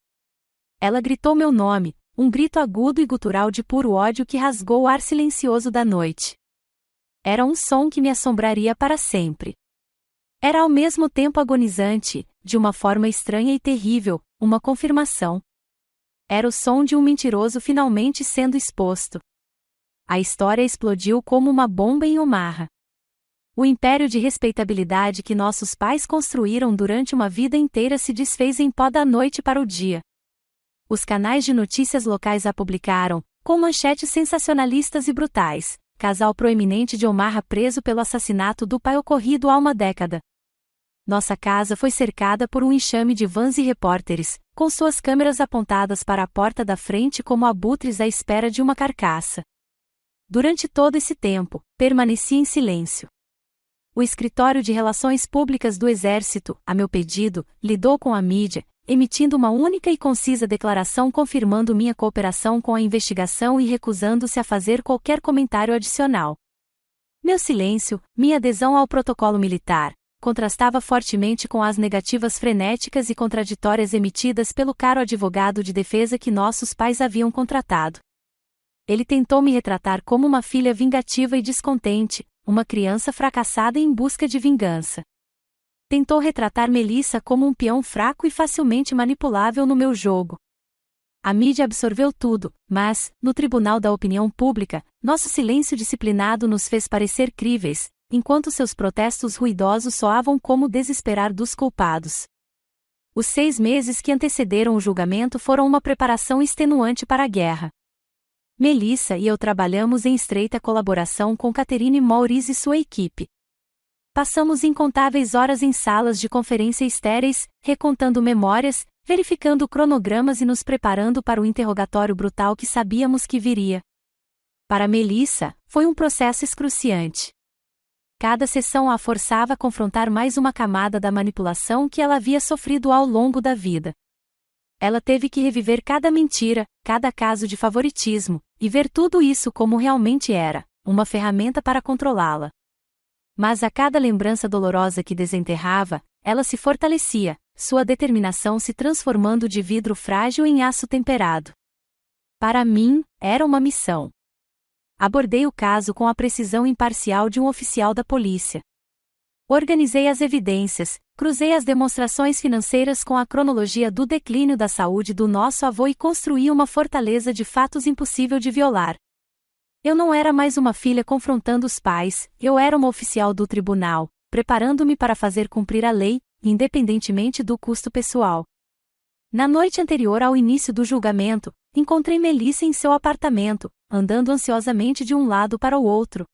Ela gritou meu nome, um grito agudo e gutural de puro ódio que rasgou o ar silencioso da noite. Era um som que me assombraria para sempre. Era ao mesmo tempo agonizante, de uma forma estranha e terrível, uma confirmação. Era o som de um mentiroso finalmente sendo exposto. A história explodiu como uma bomba em Omaha. O império de respeitabilidade que nossos pais construíram durante uma vida inteira se desfez em pó da noite para o dia. Os canais de notícias locais a publicaram, com manchetes sensacionalistas e brutais: casal proeminente de Omaha preso pelo assassinato do pai ocorrido há uma década. Nossa casa foi cercada por um enxame de vans e repórteres, com suas câmeras apontadas para a porta da frente como abutres à espera de uma carcaça. Durante todo esse tempo, permaneci em silêncio. O Escritório de Relações Públicas do Exército, a meu pedido, lidou com a mídia, emitindo uma única e concisa declaração confirmando minha cooperação com a investigação e recusando-se a fazer qualquer comentário adicional. Meu silêncio, minha adesão ao protocolo militar, contrastava fortemente com as negativas frenéticas e contraditórias emitidas pelo caro advogado de defesa que nossos pais haviam contratado. Ele tentou me retratar como uma filha vingativa e descontente, uma criança fracassada em busca de vingança. Tentou retratar Melissa como um peão fraco e facilmente manipulável no meu jogo. A mídia absorveu tudo, mas, no tribunal da opinião pública, nosso silêncio disciplinado nos fez parecer críveis, enquanto seus protestos ruidosos soavam como o desesperar dos culpados. Os 6 meses que antecederam o julgamento foram uma preparação extenuante para a guerra. Melissa e eu trabalhamos em estreita colaboração com Catherine Maurice e sua equipe. Passamos incontáveis horas em salas de conferência estéreis, recontando memórias, verificando cronogramas e nos preparando para o interrogatório brutal que sabíamos que viria. Para Melissa, foi um processo excruciante. Cada sessão a forçava a confrontar mais uma camada da manipulação que ela havia sofrido ao longo da vida. Ela teve que reviver cada mentira, cada caso de favoritismo, e ver tudo isso como realmente era, uma ferramenta para controlá-la. Mas a cada lembrança dolorosa que desenterrava, ela se fortalecia, sua determinação se transformando de vidro frágil em aço temperado. Para mim, era uma missão. Abordei o caso com a precisão imparcial de um oficial da polícia. Organizei as evidências, cruzei as demonstrações financeiras com a cronologia do declínio da saúde do nosso avô e construí uma fortaleza de fatos impossível de violar. Eu não era mais uma filha confrontando os pais, eu era uma oficial do tribunal, preparando-me para fazer cumprir a lei, independentemente do custo pessoal. Na noite anterior ao início do julgamento, encontrei Melissa em seu apartamento, andando ansiosamente de um lado para o outro.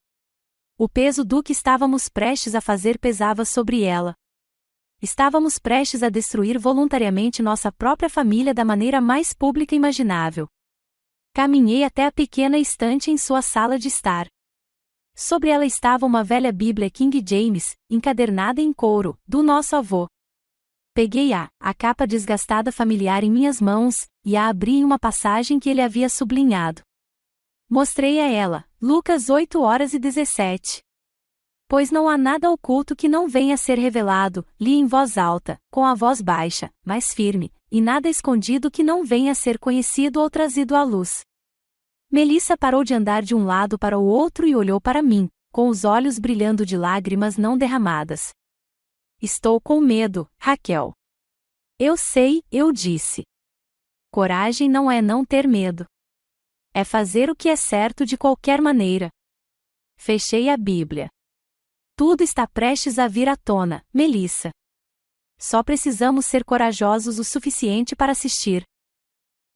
O peso do que estávamos prestes a fazer pesava sobre ela. Estávamos prestes a destruir voluntariamente nossa própria família da maneira mais pública imaginável. Caminhei até a pequena estante em sua sala de estar. Sobre ela estava uma velha Bíblia King James, encadernada em couro, do nosso avô. Peguei a capa desgastada familiar em minhas mãos, e a abri em uma passagem que ele havia sublinhado. Mostrei a ela, Lucas 8:17. Pois não há nada oculto que não venha a ser revelado, li em voz alta, com a voz baixa, mas firme, e nada escondido que não venha a ser conhecido ou trazido à luz. Melissa parou de andar de um lado para o outro e olhou para mim, com os olhos brilhando de lágrimas não derramadas. Estou com medo, Raquel. Eu sei, eu disse. Coragem não é não ter medo. É fazer o que é certo de qualquer maneira. Fechei a Bíblia. Tudo está prestes a vir à tona, Melissa. Só precisamos ser corajosos o suficiente para assistir.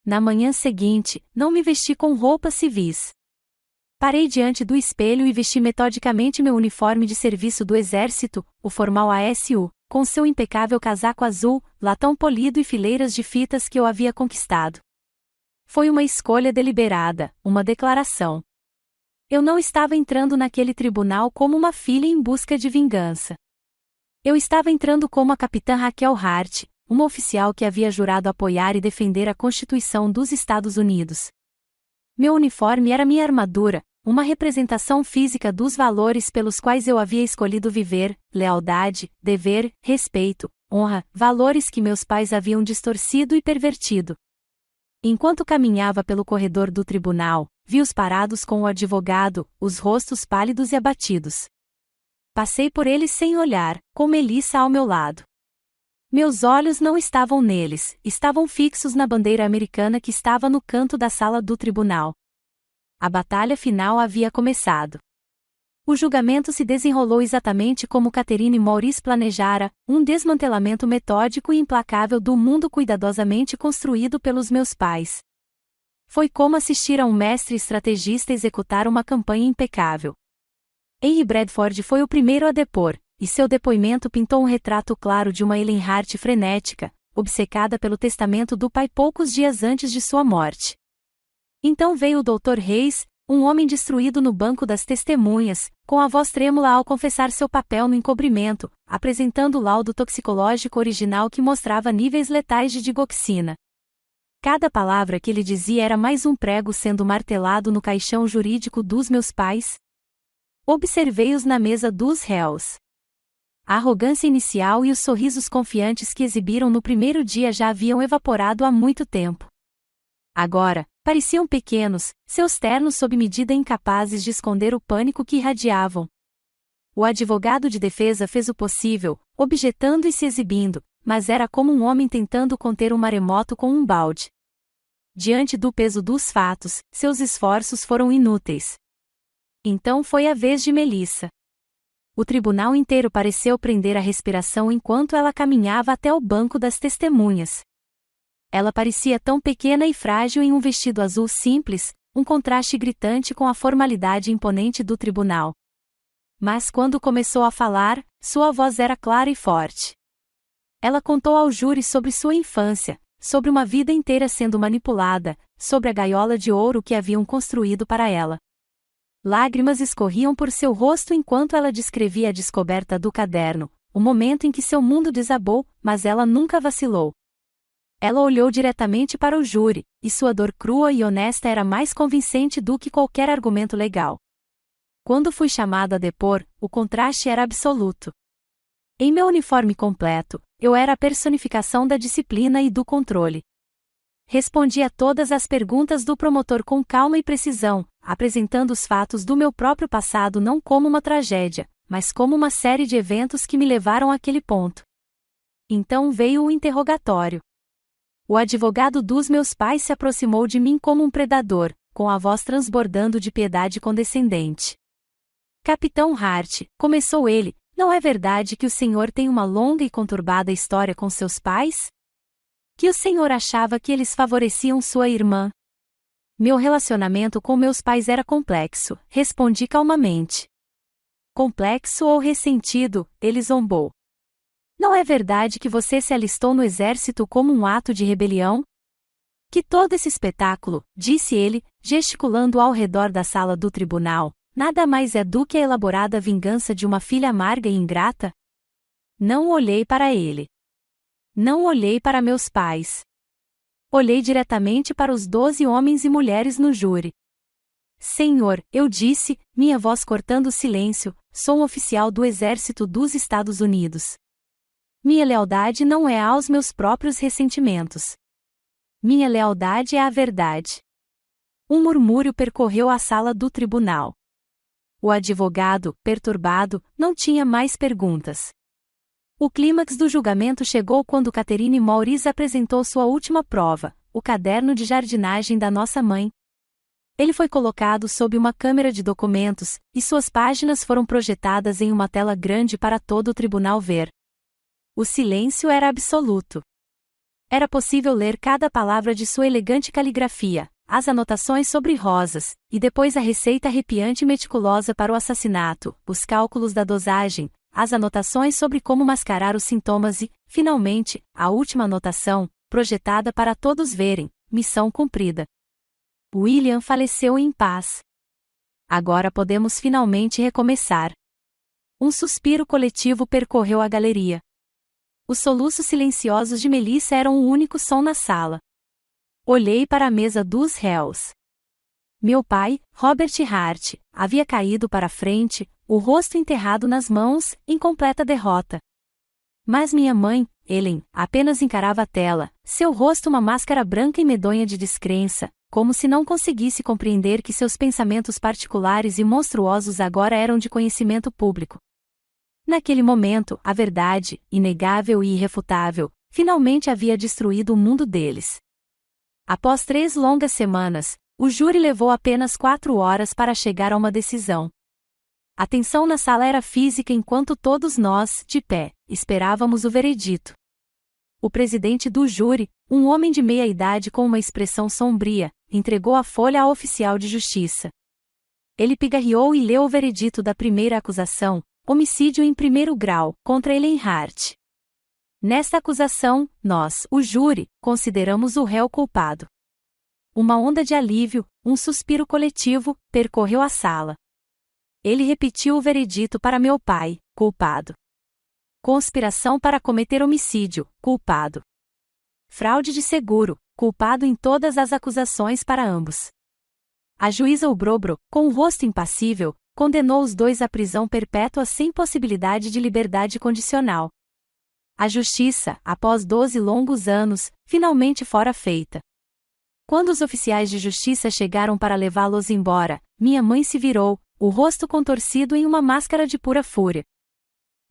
Na manhã seguinte, não me vesti com roupas civis. Parei diante do espelho e vesti metodicamente meu uniforme de serviço do Exército, o formal ASU, com seu impecável casaco azul, latão polido e fileiras de fitas que eu havia conquistado. Foi uma escolha deliberada, uma declaração. Eu não estava entrando naquele tribunal como uma filha em busca de vingança. Eu estava entrando como a capitã Raquel Hart, uma oficial que havia jurado apoiar e defender a Constituição dos Estados Unidos. Meu uniforme era minha armadura, uma representação física dos valores pelos quais eu havia escolhido viver: lealdade, dever, respeito, honra, valores que meus pais haviam distorcido e pervertido. Enquanto caminhava pelo corredor do tribunal, vi-os parados com o advogado, os rostos pálidos e abatidos. Passei por eles sem olhar, com Melissa ao meu lado. Meus olhos não estavam neles, estavam fixos na bandeira americana que estava no canto da sala do tribunal. A batalha final havia começado. O julgamento se desenrolou exatamente como Catherine Maurice planejara, um desmantelamento metódico e implacável do mundo cuidadosamente construído pelos meus pais. Foi como assistir a um mestre estrategista executar uma campanha impecável. Henry Bradford foi o primeiro a depor, e seu depoimento pintou um retrato claro de uma Ellen Hart frenética, obcecada pelo testamento do pai poucos dias antes de sua morte. Então veio o Dr. Hayes, um homem destruído no banco das testemunhas, com a voz trêmula ao confessar seu papel no encobrimento, apresentando o laudo toxicológico original que mostrava níveis letais de digoxina. Cada palavra que ele dizia era mais um prego sendo martelado no caixão jurídico dos meus pais. Observei-os na mesa dos réus. A arrogância inicial e os sorrisos confiantes que exibiram no primeiro dia já haviam evaporado há muito tempo. Agora, pareciam pequenos, seus ternos sob medida incapazes de esconder o pânico que irradiavam. O advogado de defesa fez o possível, objetando e se exibindo, mas era como um homem tentando conter um maremoto com um balde. Diante do peso dos fatos, seus esforços foram inúteis. Então foi a vez de Melissa. O tribunal inteiro pareceu prender a respiração enquanto ela caminhava até o banco das testemunhas. Ela parecia tão pequena e frágil em um vestido azul simples, um contraste gritante com a formalidade imponente do tribunal. Mas quando começou a falar, sua voz era clara e forte. Ela contou ao júri sobre sua infância, sobre uma vida inteira sendo manipulada, sobre a gaiola de ouro que haviam construído para ela. Lágrimas escorriam por seu rosto enquanto ela descrevia a descoberta do caderno, o momento em que seu mundo desabou, mas ela nunca vacilou. Ela olhou diretamente para o júri, e sua dor crua e honesta era mais convincente do que qualquer argumento legal. Quando fui chamado a depor, o contraste era absoluto. Em meu uniforme completo, eu era a personificação da disciplina e do controle. Respondi a todas as perguntas do promotor com calma e precisão, apresentando os fatos do meu próprio passado não como uma tragédia, mas como uma série de eventos que me levaram àquele ponto. Então veio o interrogatório. O advogado dos meus pais se aproximou de mim como um predador, com a voz transbordando de piedade condescendente. Capitão Hart, começou ele, não é verdade que o senhor tem uma longa e conturbada história com seus pais? Que o senhor achava que eles favoreciam sua irmã? Meu relacionamento com meus pais era complexo, respondi calmamente. Complexo ou ressentido, ele zombou. Não é verdade que você se alistou no exército como um ato de rebelião? Que todo esse espetáculo, disse ele, gesticulando ao redor da sala do tribunal, nada mais é do que a elaborada vingança de uma filha amarga e ingrata? Não olhei para ele. Não olhei para meus pais. Olhei diretamente para os 12 homens e mulheres no júri. Senhor, eu disse, minha voz cortando o silêncio, sou um oficial do Exército dos Estados Unidos. Minha lealdade não é aos meus próprios ressentimentos. Minha lealdade é à verdade. Um murmúrio percorreu a sala do tribunal. O advogado, perturbado, não tinha mais perguntas. O clímax do julgamento chegou quando Catherine Maurice apresentou sua última prova, o caderno de jardinagem da nossa mãe. Ele foi colocado sob uma câmera de documentos, e suas páginas foram projetadas em uma tela grande para todo o tribunal ver. O silêncio era absoluto. Era possível ler cada palavra de sua elegante caligrafia, as anotações sobre rosas, e depois a receita arrepiante e meticulosa para o assassinato, os cálculos da dosagem, as anotações sobre como mascarar os sintomas e, finalmente, a última anotação, projetada para todos verem, missão cumprida. William faleceu em paz. Agora podemos finalmente recomeçar. Um suspiro coletivo percorreu a galeria. Os soluços silenciosos de Melissa eram o único som na sala. Olhei para a mesa dos réus. Meu pai, Robert Hart, havia caído para a frente, o rosto enterrado nas mãos, em completa derrota. Mas minha mãe, Ellen apenas encarava a tela, seu rosto uma máscara branca e medonha de descrença, como se não conseguisse compreender que seus pensamentos particulares e monstruosos agora eram de conhecimento público. Naquele momento, a verdade, inegável e irrefutável, finalmente havia destruído o mundo deles. Após 3 longas semanas, o júri levou apenas 4 horas para chegar a uma decisão. A tensão na sala era física enquanto todos nós, de pé, esperávamos o veredito. O presidente do júri, um homem de meia idade com uma expressão sombria, entregou a folha ao oficial de justiça. Ele pigarreou e leu o veredito da primeira acusação, homicídio em primeiro grau, contra Ellen Hart. Nesta acusação, nós, o júri, consideramos o réu culpado. Uma onda de alívio, um suspiro coletivo, percorreu a sala. Ele repetiu o veredito para meu pai, culpado. Conspiração para cometer homicídio, culpado. Fraude de seguro, culpado em todas as acusações para ambos. A juíza Ubrobro, com o rosto impassível, condenou os dois à prisão perpétua sem possibilidade de liberdade condicional. A justiça, após 12 longos anos, finalmente fora feita. Quando os oficiais de justiça chegaram para levá-los embora, minha mãe se virou, o rosto contorcido em uma máscara de pura fúria.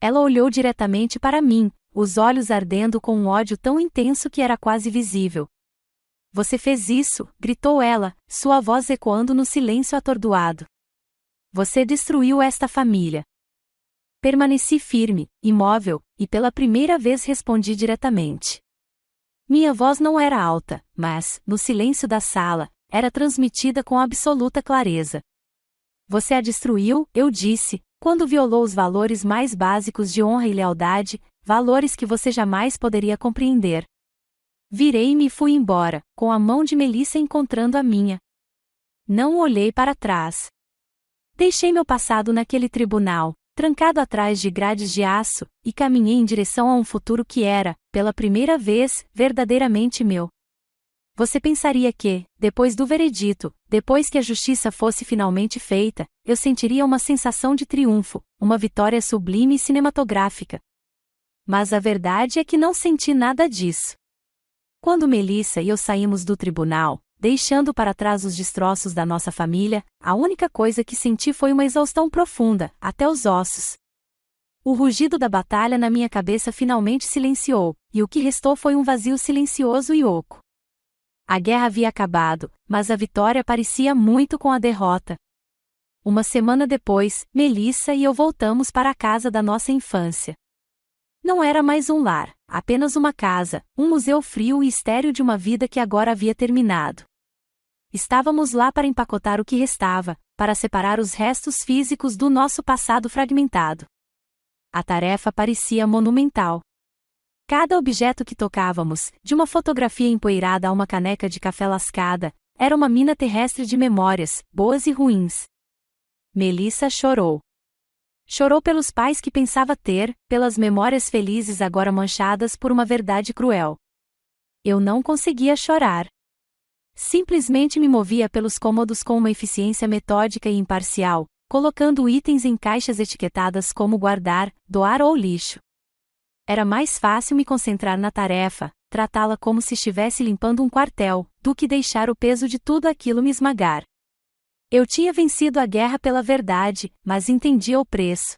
Ela olhou diretamente para mim, os olhos ardendo com um ódio tão intenso que era quase visível. Você fez isso, gritou ela, sua voz ecoando no silêncio atordoado. Você destruiu esta família. Permaneci firme, imóvel, e pela primeira vez respondi diretamente. Minha voz não era alta, mas, no silêncio da sala, era transmitida com absoluta clareza. Você a destruiu, eu disse, quando violou os valores mais básicos de honra e lealdade, valores que você jamais poderia compreender. Virei-me e fui embora, com a mão de Melissa encontrando a minha. Não olhei para trás. Deixei meu passado naquele tribunal, trancado atrás de grades de aço, e caminhei em direção a um futuro que era, pela primeira vez, verdadeiramente meu. Você pensaria que, depois do veredito, depois que a justiça fosse finalmente feita, eu sentiria uma sensação de triunfo, uma vitória sublime e cinematográfica. Mas a verdade é que não senti nada disso. Quando Melissa e eu saímos do tribunal, deixando para trás os destroços da nossa família, a única coisa que senti foi uma exaustão profunda, até os ossos. O rugido da batalha na minha cabeça finalmente silenciou, e o que restou foi um vazio silencioso e oco. A guerra havia acabado, mas a vitória parecia muito com a derrota. Uma semana depois, Melissa e eu voltamos para a casa da nossa infância. Não era mais um lar, apenas uma casa, um museu frio e estéril de uma vida que agora havia terminado. Estávamos lá para empacotar o que restava, para separar os restos físicos do nosso passado fragmentado. A tarefa parecia monumental. Cada objeto que tocávamos, de uma fotografia empoeirada a uma caneca de café lascada, era uma mina terrestre de memórias, boas e ruins. Melissa chorou. Chorou pelos pais que pensava ter, pelas memórias felizes agora manchadas por uma verdade cruel. Eu não conseguia chorar. Simplesmente me movia pelos cômodos com uma eficiência metódica e imparcial, colocando itens em caixas etiquetadas como guardar, doar ou lixo. Era mais fácil me concentrar na tarefa, tratá-la como se estivesse limpando um quartel, do que deixar o peso de tudo aquilo me esmagar. Eu tinha vencido a guerra pela verdade, mas entendia o preço.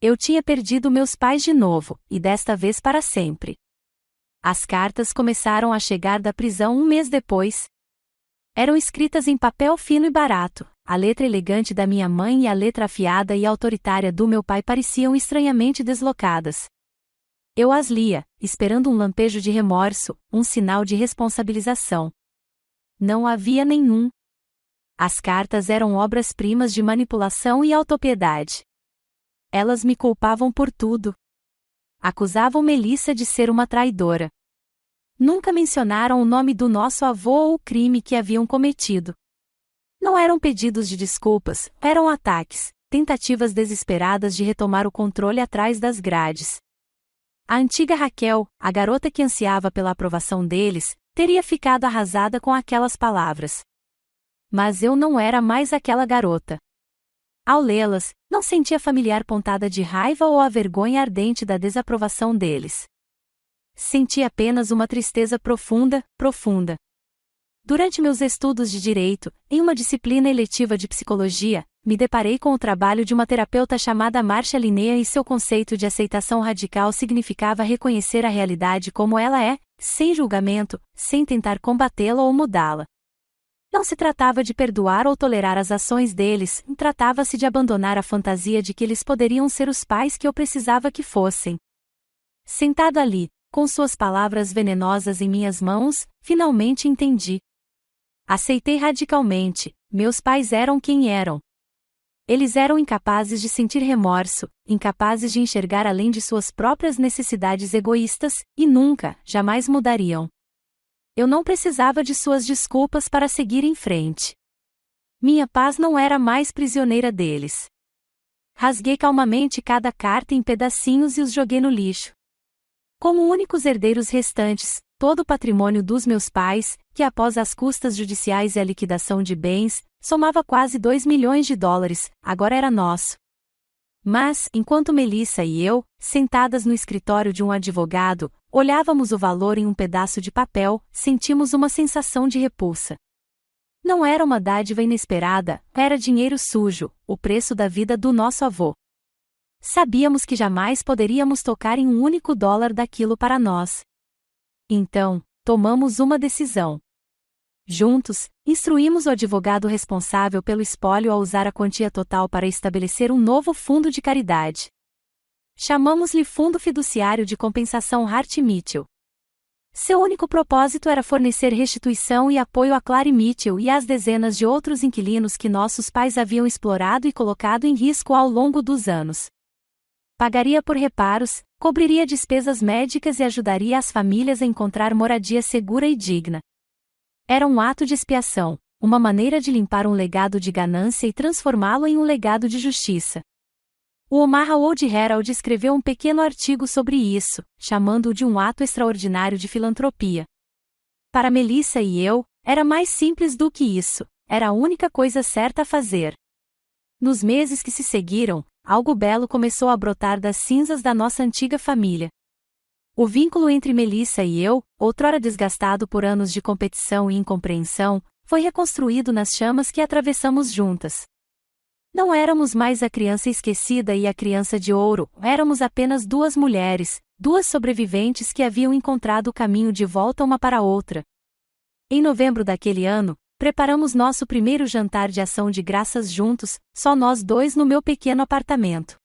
Eu tinha perdido meus pais de novo, e desta vez para sempre. As cartas começaram a chegar da prisão um mês depois. Eram escritas em papel fino e barato, a letra elegante da minha mãe e a letra afiada e autoritária do meu pai pareciam estranhamente deslocadas. Eu as lia, esperando um lampejo de remorso, um sinal de responsabilização. Não havia nenhum. As cartas eram obras-primas de manipulação e autopiedade. Elas me culpavam por tudo. Acusavam Melissa de ser uma traidora. Nunca mencionaram o nome do nosso avô ou o crime que haviam cometido. Não eram pedidos de desculpas, eram ataques, tentativas desesperadas de retomar o controle atrás das grades. A antiga Raquel, a garota que ansiava pela aprovação deles, teria ficado arrasada com aquelas palavras. Mas eu não era mais aquela garota. Ao lê-las, não sentia a familiar pontada de raiva ou a vergonha ardente da desaprovação deles. senti apenas uma tristeza profunda, profunda. Durante meus estudos de direito, em uma disciplina eletiva de psicologia, me deparei com o trabalho de uma terapeuta chamada Marcia Linnea e seu conceito de aceitação radical significava reconhecer a realidade como ela é, sem julgamento, sem tentar combatê-la ou mudá-la. Não se tratava de perdoar ou tolerar as ações deles, tratava-se de abandonar a fantasia de que eles poderiam ser os pais que eu precisava que fossem. Sentado ali, com suas palavras venenosas em minhas mãos, finalmente entendi. Aceitei radicalmente, meus pais eram quem eram. Eles eram incapazes de sentir remorso, incapazes de enxergar além de suas próprias necessidades egoístas, e nunca, jamais mudariam. Eu não precisava de suas desculpas para seguir em frente. Minha paz não era mais prisioneira deles. Rasguei calmamente cada carta em pedacinhos e os joguei no lixo. Como únicos herdeiros restantes, todo o patrimônio dos meus pais, que após as custas judiciais e a liquidação de bens, somava quase $2 milhões, agora era nosso. Mas, enquanto Melissa e eu, sentadas no escritório de um advogado, olhávamos o valor em um pedaço de papel, sentimos uma sensação de repulsa. Não era uma dádiva inesperada, era dinheiro sujo, o preço da vida do nosso avô. Sabíamos que jamais poderíamos tocar em um único dólar daquilo para nós. Então, tomamos uma decisão. Juntos, instruímos o advogado responsável pelo espólio a usar a quantia total para estabelecer um novo fundo de caridade. Chamamos-lhe Fundo Fiduciário de Compensação Hart-Mitchell. Seu único propósito era fornecer restituição e apoio a Clary Mitchell e às dezenas de outros inquilinos que nossos pais haviam explorado e colocado em risco ao longo dos anos. Pagaria por reparos, cobriria despesas médicas e ajudaria as famílias a encontrar moradia segura e digna. Era um ato de expiação, uma maneira de limpar um legado de ganância e transformá-lo em um legado de justiça. O Omaha World Herald escreveu um pequeno artigo sobre isso, chamando-o de um ato extraordinário de filantropia. Para Melissa e eu, era mais simples do que isso, era a única coisa certa a fazer. Nos meses que se seguiram, algo belo começou a brotar das cinzas da nossa antiga família. O vínculo entre Melissa e eu, outrora desgastado por anos de competição e incompreensão, foi reconstruído nas chamas que atravessamos juntas. Não éramos mais a criança esquecida e a criança de ouro, éramos apenas duas mulheres, duas sobreviventes que haviam encontrado o caminho de volta uma para a outra. Em novembro daquele ano, preparamos nosso primeiro jantar de ação de graças juntos, só nós dois no meu pequeno apartamento.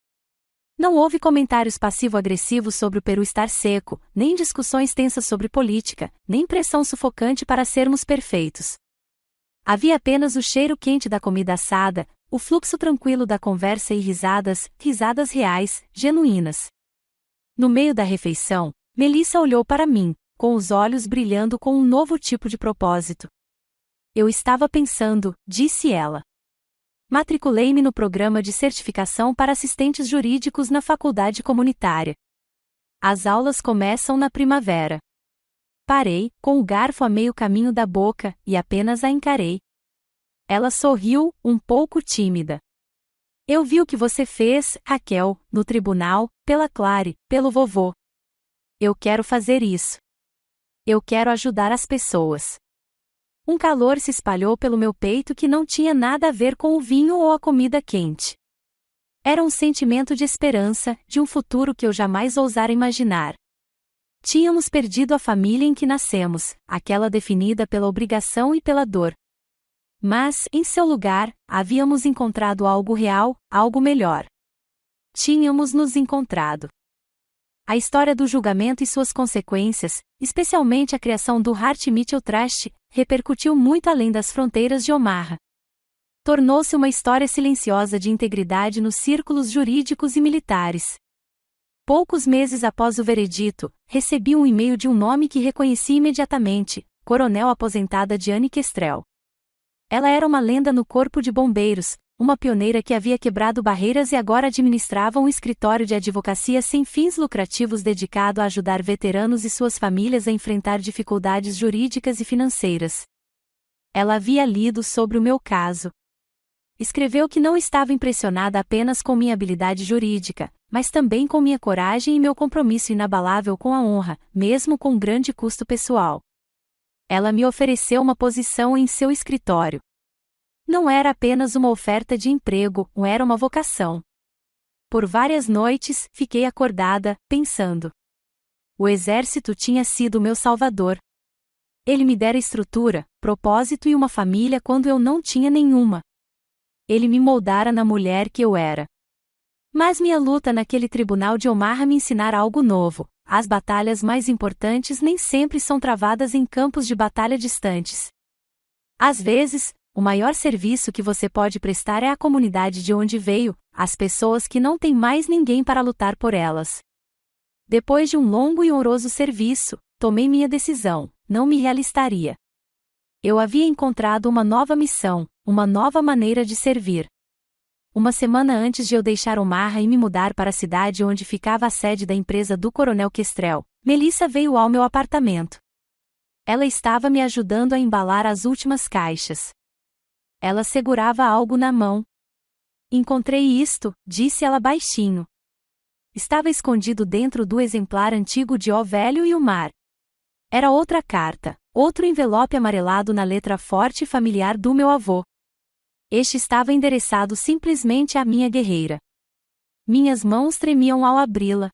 Não houve comentários passivo-agressivos sobre o Peru estar seco, nem discussões tensas sobre política, nem pressão sufocante para sermos perfeitos. Havia apenas o cheiro quente da comida assada, o fluxo tranquilo da conversa e risadas, risadas reais, genuínas. No meio da refeição, Melissa olhou para mim, com os olhos brilhando com um novo tipo de propósito. Eu estava pensando, disse ela. Matriculei-me no programa de certificação para assistentes jurídicos na faculdade comunitária. As aulas começam na primavera. Parei, com o garfo a meio caminho da boca, e apenas a encarei. Ela sorriu, um pouco tímida. Eu vi o que você fez, Raquel, no tribunal, pela Clary, pelo vovô. Eu quero fazer isso. Eu quero ajudar as pessoas. Um calor se espalhou pelo meu peito que não tinha nada a ver com o vinho ou a comida quente. Era um sentimento de esperança, de um futuro que eu jamais ousara imaginar. Tínhamos perdido a família em que nascemos, aquela definida pela obrigação e pela dor. Mas, em seu lugar, havíamos encontrado algo real, algo melhor. Tínhamos nos encontrado. A história do julgamento e suas consequências, especialmente a criação do Hart-Mitchell Trust, repercutiu muito além das fronteiras de Omaha. Tornou-se uma história silenciosa de integridade nos círculos jurídicos e militares. Poucos meses após o veredito, recebi um e-mail de um nome que reconheci imediatamente, coronel aposentada Diane Kestrel. Ela era uma lenda no corpo de bombeiros, uma pioneira que havia quebrado barreiras e agora administrava um escritório de advocacia sem fins lucrativos dedicado a ajudar veteranos e suas famílias a enfrentar dificuldades jurídicas e financeiras. Ela havia lido sobre o meu caso. Escreveu que não estava impressionada apenas com minha habilidade jurídica, mas também com minha coragem e meu compromisso inabalável com a honra, mesmo com grande custo pessoal. Ela me ofereceu uma posição em seu escritório. Não era apenas uma oferta de emprego, era uma vocação. Por várias noites, fiquei acordada, pensando. O exército tinha sido meu salvador. Ele me dera estrutura, propósito e uma família quando eu não tinha nenhuma. Ele me moldara na mulher que eu era. Mas minha luta naquele tribunal de Omaha me ensinara algo novo. As batalhas mais importantes nem sempre são travadas em campos de batalha distantes. Às vezes, o maior serviço que você pode prestar é à comunidade de onde veio, às pessoas que não têm mais ninguém para lutar por elas. Depois de um longo e honroso serviço, tomei minha decisão, não me realistaria. Eu havia encontrado uma nova missão, uma nova maneira de servir. Uma semana antes de eu deixar Omaha e me mudar para a cidade onde ficava a sede da empresa do Coronel Kestrel, Melissa veio ao meu apartamento. Ela estava me ajudando a embalar as últimas caixas. Ela segurava algo na mão. Encontrei isto, disse ela baixinho. Estava escondido dentro do exemplar antigo de O Velho e o Mar. Era outra carta, outro envelope amarelado na letra forte e familiar do meu avô. Este estava endereçado simplesmente à minha guerreira. Minhas mãos tremiam ao abri-la.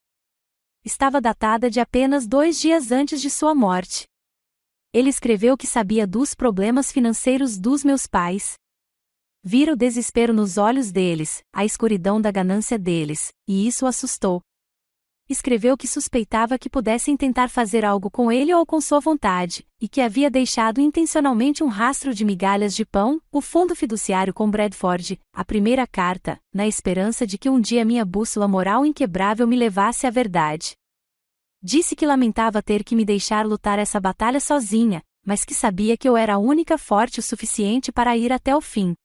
Estava datada de apenas 2 dias antes de sua morte. Ele escreveu que sabia dos problemas financeiros dos meus pais. Vira o desespero nos olhos deles, a escuridão da ganância deles, e isso o assustou. Escreveu que suspeitava que pudessem tentar fazer algo com ele ou com sua vontade, e que havia deixado intencionalmente um rastro de migalhas de pão, o fundo fiduciário com Bradford, a primeira carta, na esperança de que um dia minha bússola moral inquebrável me levasse à verdade. Disse que lamentava ter que me deixar lutar essa batalha sozinha, mas que sabia que eu era a única forte o suficiente para ir até o fim.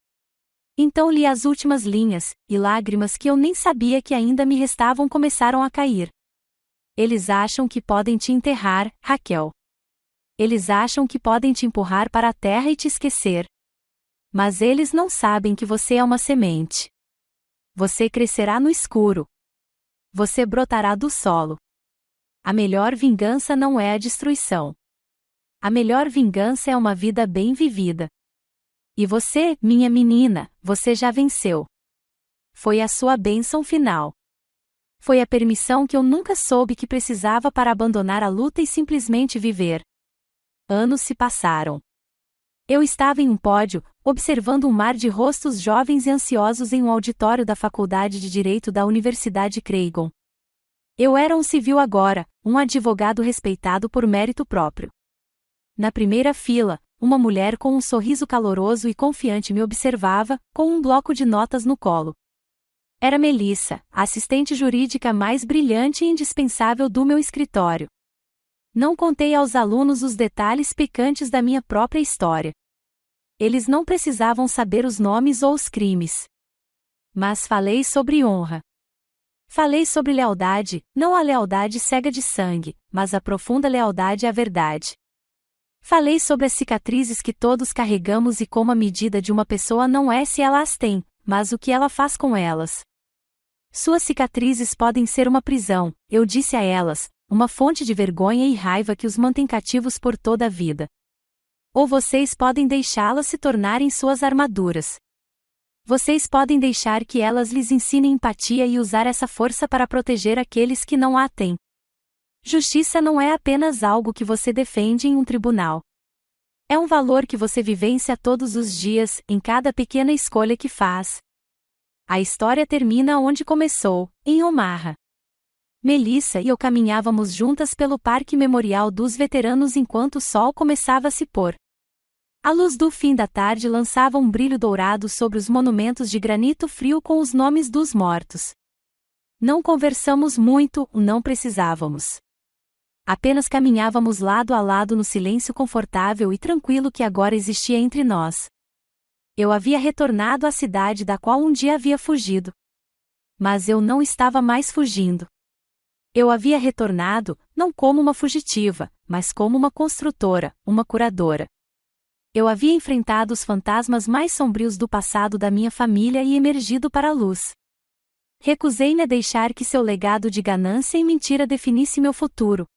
Então li as últimas linhas, e lágrimas que eu nem sabia que ainda me restavam começaram a cair. Eles acham que podem te enterrar, Raquel. Eles acham que podem te empurrar para a terra e te esquecer. Mas eles não sabem que você é uma semente. Você crescerá no escuro. Você brotará do solo. A melhor vingança não é a destruição. A melhor vingança é uma vida bem vivida. E você, minha menina, você já venceu. Foi a sua bênção final. Foi a permissão que eu nunca soube que precisava para abandonar a luta e simplesmente viver. Anos se passaram. Eu estava em um pódio, observando um mar de rostos jovens e ansiosos em um auditório da Faculdade de Direito da Universidade Creighton. Eu era um civil agora, um advogado respeitado por mérito próprio. Na primeira fila, uma mulher com um sorriso caloroso e confiante me observava, com um bloco de notas no colo. Era Melissa, a assistente jurídica mais brilhante e indispensável do meu escritório. Não contei aos alunos os detalhes picantes da minha própria história. Eles não precisavam saber os nomes ou os crimes. Mas falei sobre honra. Falei sobre lealdade, não a lealdade cega de sangue, mas a profunda lealdade à verdade. Falei sobre as cicatrizes que todos carregamos e como a medida de uma pessoa não é se ela as tem, mas o que ela faz com elas. Suas cicatrizes podem ser uma prisão, eu disse a elas, uma fonte de vergonha e raiva que os mantém cativos por toda a vida. Ou vocês podem deixá-las se tornarem suas armaduras. Vocês podem deixar que elas lhes ensinem empatia e usar essa força para proteger aqueles que não a têm. Justiça não é apenas algo que você defende em um tribunal. É um valor que você vivencia todos os dias, em cada pequena escolha que faz. A história termina onde começou, em Omaha. Melissa e eu caminhávamos juntas pelo Parque Memorial dos Veteranos enquanto o sol começava a se pôr. A luz do fim da tarde lançava um brilho dourado sobre os monumentos de granito frio com os nomes dos mortos. Não conversamos muito, não precisávamos. Apenas caminhávamos lado a lado no silêncio confortável e tranquilo que agora existia entre nós. Eu havia retornado à cidade da qual um dia havia fugido. Mas eu não estava mais fugindo. Eu havia retornado, não como uma fugitiva, mas como uma construtora, uma curadora. Eu havia enfrentado os fantasmas mais sombrios do passado da minha família e emergido para a luz. recusei-me a deixar que seu legado de ganância e mentira definisse meu futuro.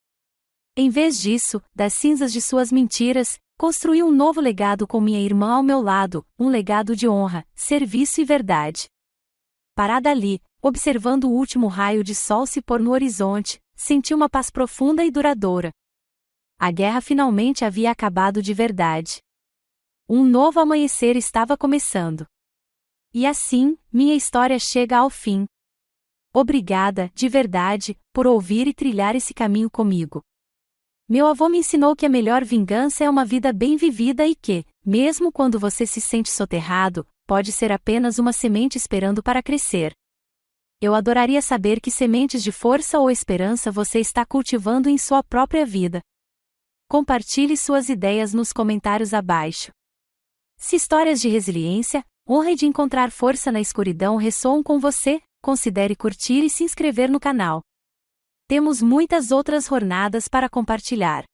Em vez disso, das cinzas de suas mentiras, construí um novo legado com minha irmã ao meu lado, um legado de honra, serviço e verdade. Parada ali, observando o último raio de sol se pôr no horizonte, senti uma paz profunda e duradoura. A guerra finalmente havia acabado de verdade. Um novo amanhecer estava começando. E assim, minha história chega ao fim. Obrigada, de verdade, por ouvir e trilhar esse caminho comigo. Meu avô me ensinou que a melhor vingança é uma vida bem vivida e que, mesmo quando você se sente soterrado, pode ser apenas uma semente esperando para crescer. Eu adoraria saber que sementes de força ou esperança você está cultivando em sua própria vida. Compartilhe suas ideias nos comentários abaixo. Se histórias de resiliência, honra e de encontrar força na escuridão ressoam com você, considere curtir e se inscrever no canal. Temos muitas outras jornadas para compartilhar.